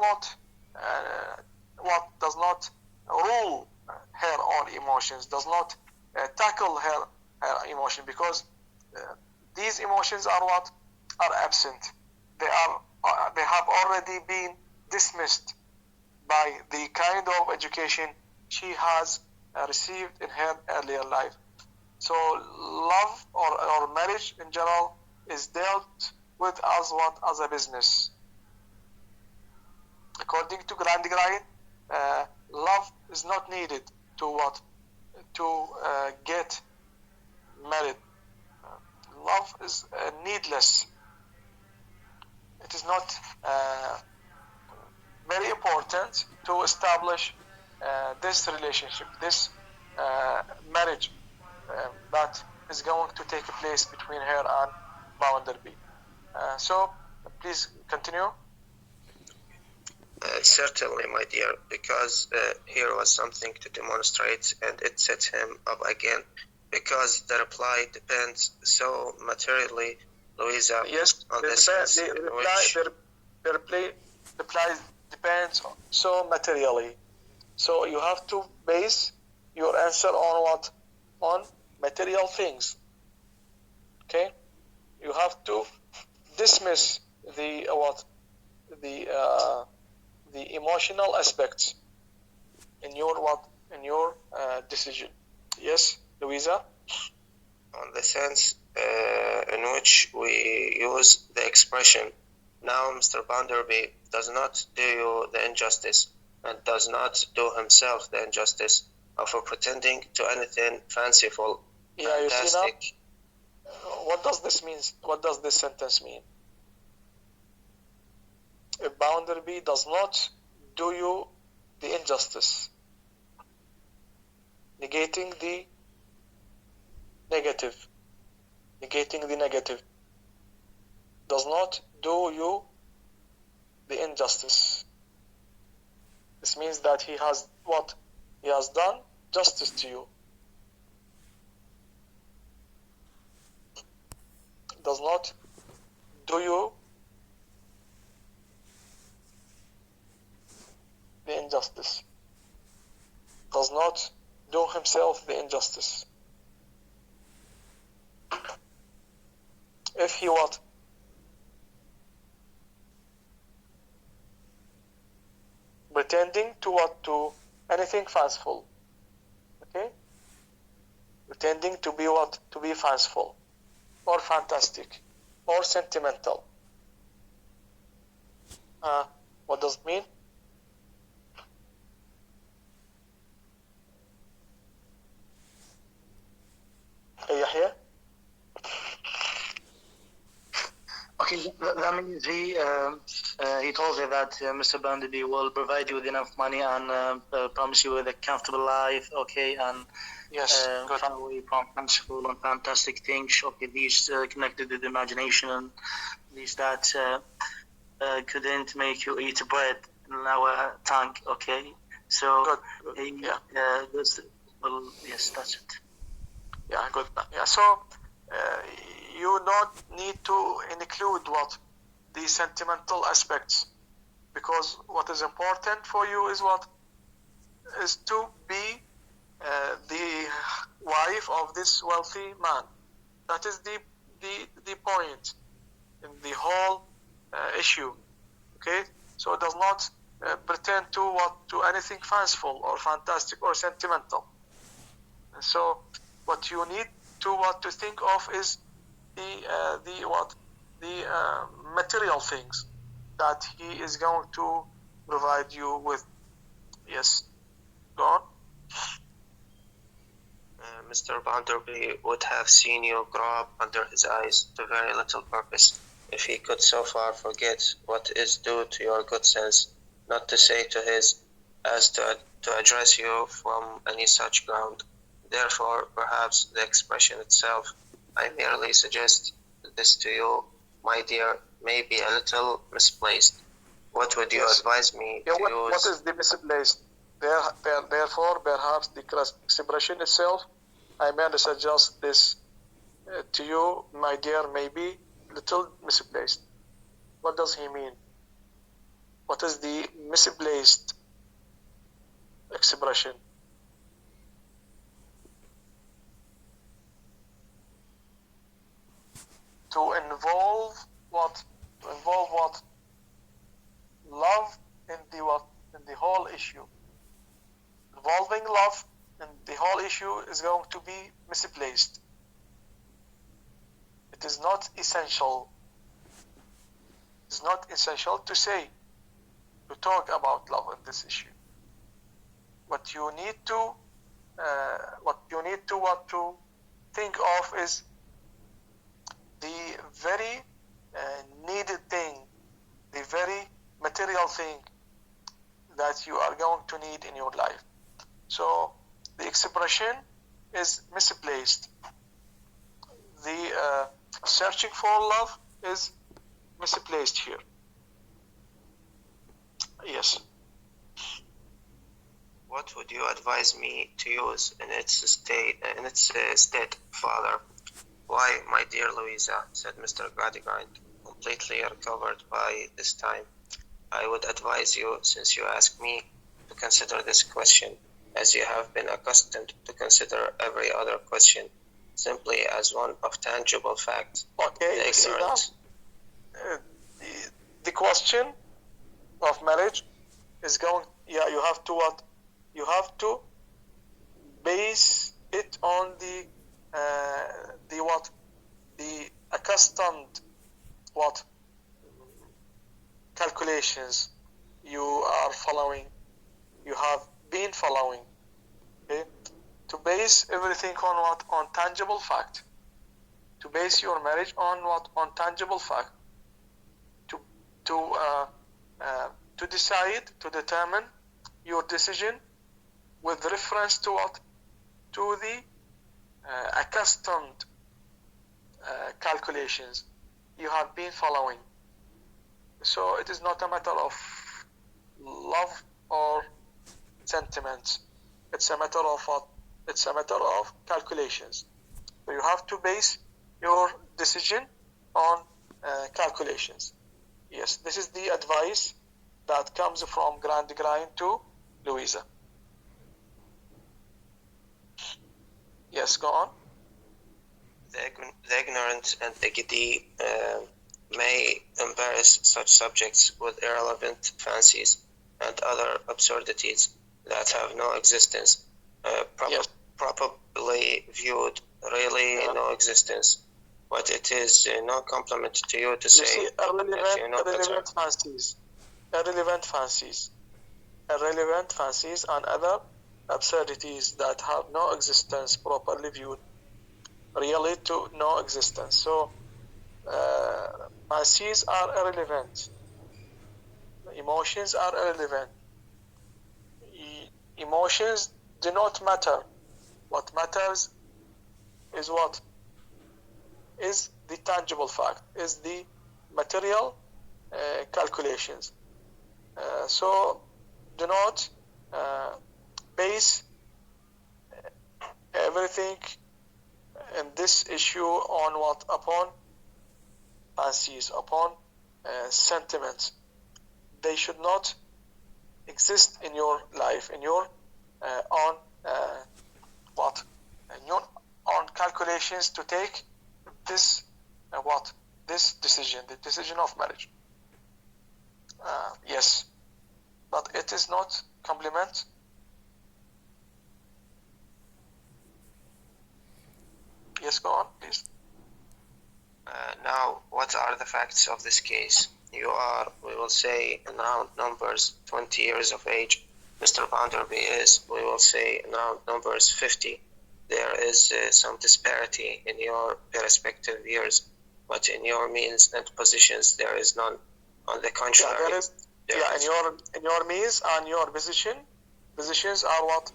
not rule her own emotions, does not tackle her emotion, because these emotions are absent. They have already been dismissed by the kind of education she has received in her earlier life. So love or marriage in general is dealt with as a business. According to Grandigrain, love is not needed to get married. Love is needless. It is not very important to establish this relationship, this marriage that is going to take place between her and Bounderby. So please continue. Certainly, my dear, because here was something to demonstrate, and it sets him up again, because the reply depends so materially, Louisa, yes, on the sense the reply depends so materially. So you have to base your answer on what? On material things. Okay? You have to dismiss the emotional aspects in your decision. Yes, Louisa? On the sense in which we use the expression, now Mr. Bounderby does not do you the injustice and does not do himself the injustice of pretending to anything fanciful, fantastic. You see now? What does this mean? What does this sentence mean? If Bounderby does not do you the injustice, negating the negative, does not do you the injustice. This means that he has what? He has done justice to you. Does not do you the injustice. Does not do himself the injustice. If he what? Pretending to what? To anything fanciful. Okay? Pretending to be what? To be fanciful, or fantastic, or sentimental. What does it mean? Yahya? Okay, that means he told her that Mr. Bounderby will provide you with enough money and promise you with a comfortable life, okay, and yes, far away from fanciful and fantastic things, okay, these connected with imagination and these that couldn't make you eat bread in our tongue, okay, so good. Yeah. Well, yes, that's it. Yeah, good. Yeah, so you not need to include what the sentimental aspects, because what is important for you is what is to be the wife of this wealthy man. That is the point in the whole issue. Okay, so it does not pretend to anything fanciful or fantastic or sentimental. And so what you need to think of is the material things that he is going to provide you with. Yes, go on. Mr. Bounderby would have seen you grow up under his eyes to very little purpose, if he could so far forget what is due to your good sense, not to say to his, as to address you from any such ground. Therefore, perhaps the expression itself, I merely suggest this to you, my dear, may be a little misplaced. What would you advise me to use? What is the misplaced? Therefore, perhaps the expression itself, I may suggest this to you, my dear, may be little misplaced. What does he mean? What is the misplaced expression? To involve what? To involve what? Love in the whole issue. Involving love in the whole issue is going to be misplaced. It is not essential. It's not essential to talk about love in this issue. What you need to think of is the very needed thing, the very material thing that you are going to need in your life. So the expression is misplaced. The searching for love is misplaced here. Yes. What would you advise me to use in its stead, Father? Why, my dear Louisa, said Mr. Gradgrind, completely recovered by this time, I would advise you, since you ask me, to consider this question, as you have been accustomed to consider every other question, simply as one of tangible fact. Okay, you see that? The question of marriage is going, you have to what? You have to base it on the accustomed calculations you are following, you have been following. Okay? To base everything on what? On tangible fact. To base your marriage on what? On tangible fact. To decide, to determine your decision with reference to what? To the accustomed calculations you have been following. So it is not a matter of love or sentiments. It's a matter of what? It's a matter of calculations. So you have to base your decision on calculations. Yes, this is the advice that comes from Gradgrind to Louisa. Yes, go on. The ignorant and the giddy may embarrass such subjects with irrelevant fancies and other absurdities that have no existence, probably viewed really no existence. But it is no compliment to you to say irrelevant fancies and other absurdities that have no existence, properly viewed really to no existence. So fancies are irrelevant, emotions are irrelevant. Emotions do not matter. What matters is what? Is the tangible fact, is the material calculations. So do not base everything in this issue on what? Upon fancies, upon sentiments. They should not exist in your life, in your own what? In your own calculations to take this what? This decision, the decision of marriage. Yes, but it is not complement. Yes, go on, please. Now, what are the facts of this case? You are, we will say, in round numbers, 20 years of age. Mr. Bounderby is, we will say, in round numbers, 50. There is some disparity in your respective years, but in your means and positions, there is none. On the contrary, in your means and your positions are what?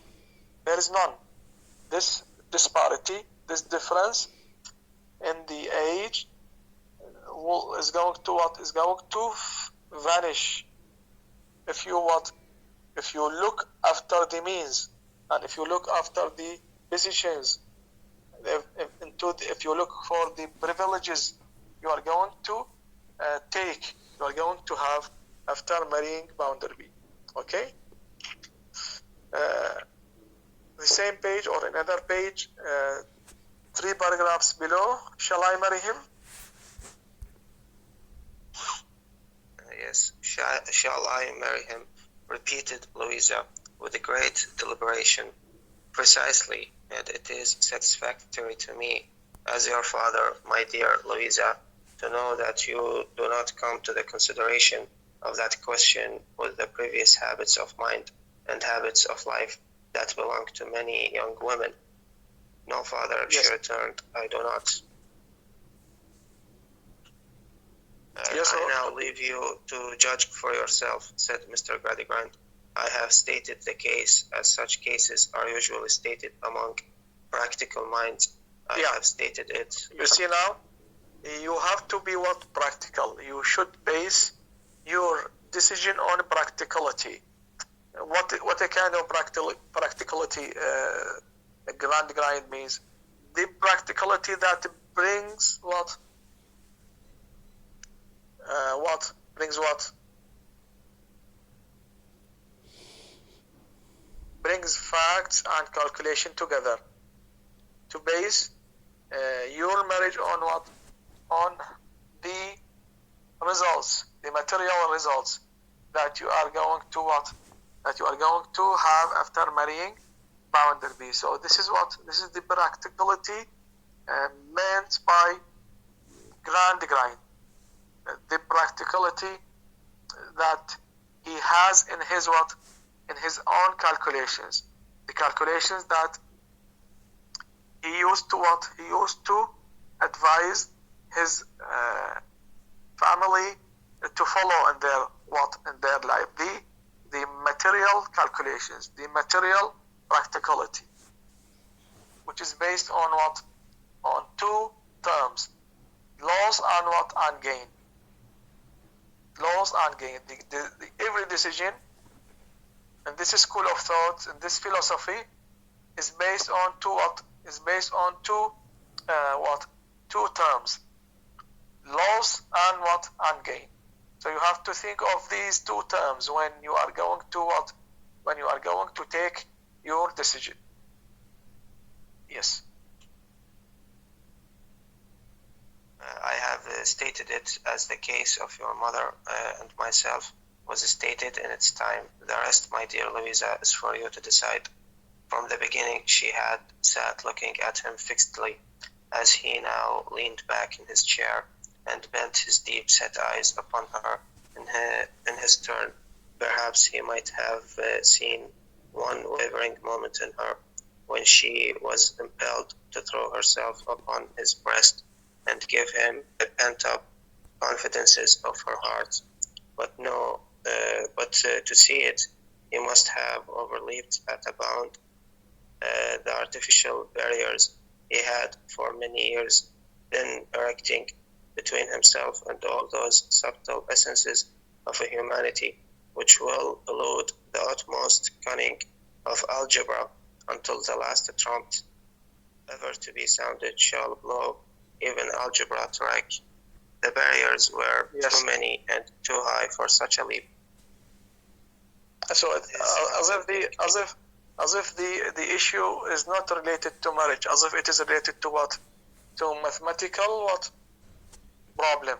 There is none. This disparity, this difference in the age is going to what? Is going to vanish if you what? If you look after the means and if you look after the positions, if you look for the privileges you are going to take, you are going to have after marrying Bounderby. Okay? The same page or another page, 3 paragraphs below. Shall I marry him? Yes. Shall I marry him? Repeated Louisa with a great deliberation. Precisely, and it is satisfactory to me, as your father, my dear Louisa, to know that you do not come to the consideration of that question with the previous habits of mind and habits of life that belong to many young women. No, father, yes. She returned, I do not. Yes, I now leave you to judge for yourself, said Mr. Gradgrind. I have stated the case as such cases are usually stated among practical minds. I have stated it. You see now, you have to be what? Practical. You should base your decision on practicality. What a kind of practicality Gradgrind means? The practicality that brings what? Brings what? Brings facts and calculation together to base your marriage on what? On the results, the material results that you are going to what? That you are going to have after marrying Bounderby. So this is what? This is the practicality meant by Gradgrind. The practicality that he has in his what? In his own calculations. The calculations that he used to what? He used to advise his family to follow in their what? In their life. The material calculations, the material practicality, which is based on what? On 2 terms. Loss and what? And gain. Loss and gain. Every decision in this school of thought, in this philosophy, is based on 2 what? Is based on 2 what? 2 terms. Loss and what? And gain. So you have to think of these 2 terms when you are going to what? When you are going to take your decision. Yes. I have stated it as the case of your mother and myself was stated in its time. The rest, my dear Louisa, is for you to decide. From the beginning, she had sat looking at him fixedly, as he now leaned back in his chair and bent his deep-set eyes upon her. In his turn, perhaps he might have seen one wavering moment in her, when she was impelled to throw herself upon his breast and give him the pent-up confidences of her heart. But no, to see it, he must have overleaped at a bound the artificial barriers he had for many years been erecting between himself and all those subtle essences of a humanity which will elude the utmost cunning of algebra until the last trumped ever to be sounded shall blow, even algebra track. The barriers were too many and too high for such a leap. So as if the issue is not related to marriage, as if it is related to what? To mathematical what? Problem.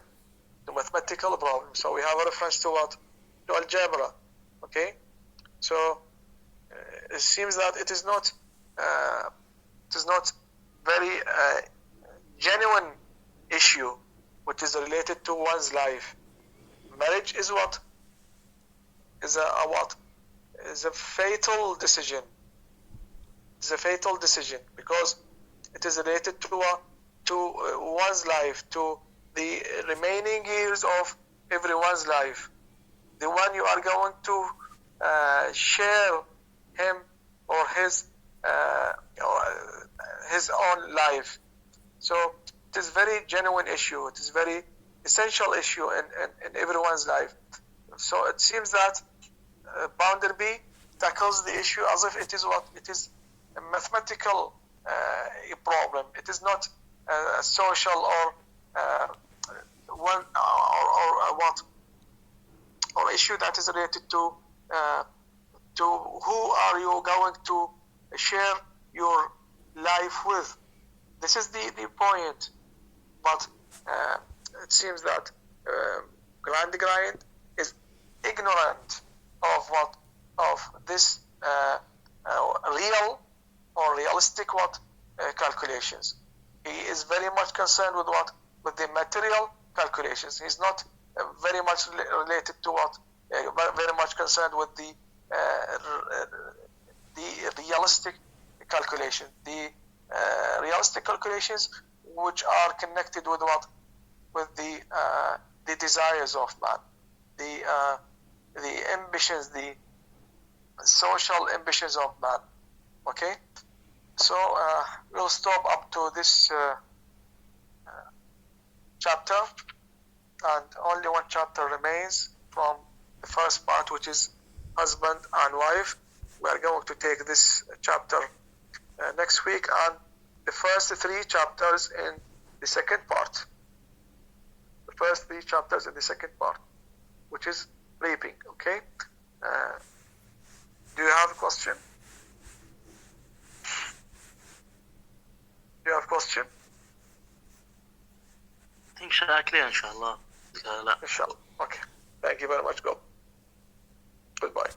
To mathematical problem. So we have a reference to what? To algebra. Okay? So it seems that it is not very genuine issue which is related to one's life. Marriage is what? Is a what? Is a fatal decision. It's a fatal decision because it is related to one's life, to the remaining years of everyone's life. The one you are going to share him or his own life. So it is very genuine issue. It is very essential issue in everyone's life. So it seems that Bounderby tackles the issue as if it is what? It is a mathematical problem. It is not a social or one or what? Or issue that is related to who are you going to share your life with. This is the point. But it seems that Grandigrand is ignorant of what? Of this real or realistic what? Calculations. He is very much concerned with what? With the material calculations. He's not very much related to what? Very much concerned with the realistic calculation. The realistic calculations which are connected with what? With the desires of man, the ambitions, the social ambitions of man. Okay, so we'll stop up to this chapter, and only one chapter remains from the first part, which is husband and wife. We are going to take this chapter next week, and the first three chapters in the second part. The first three chapters in the second part, which is reaping. Okay. Do you have a question? Do you have a question? I think clear, inshallah. Inshallah. Okay. Thank you very much, Gob. Goodbye.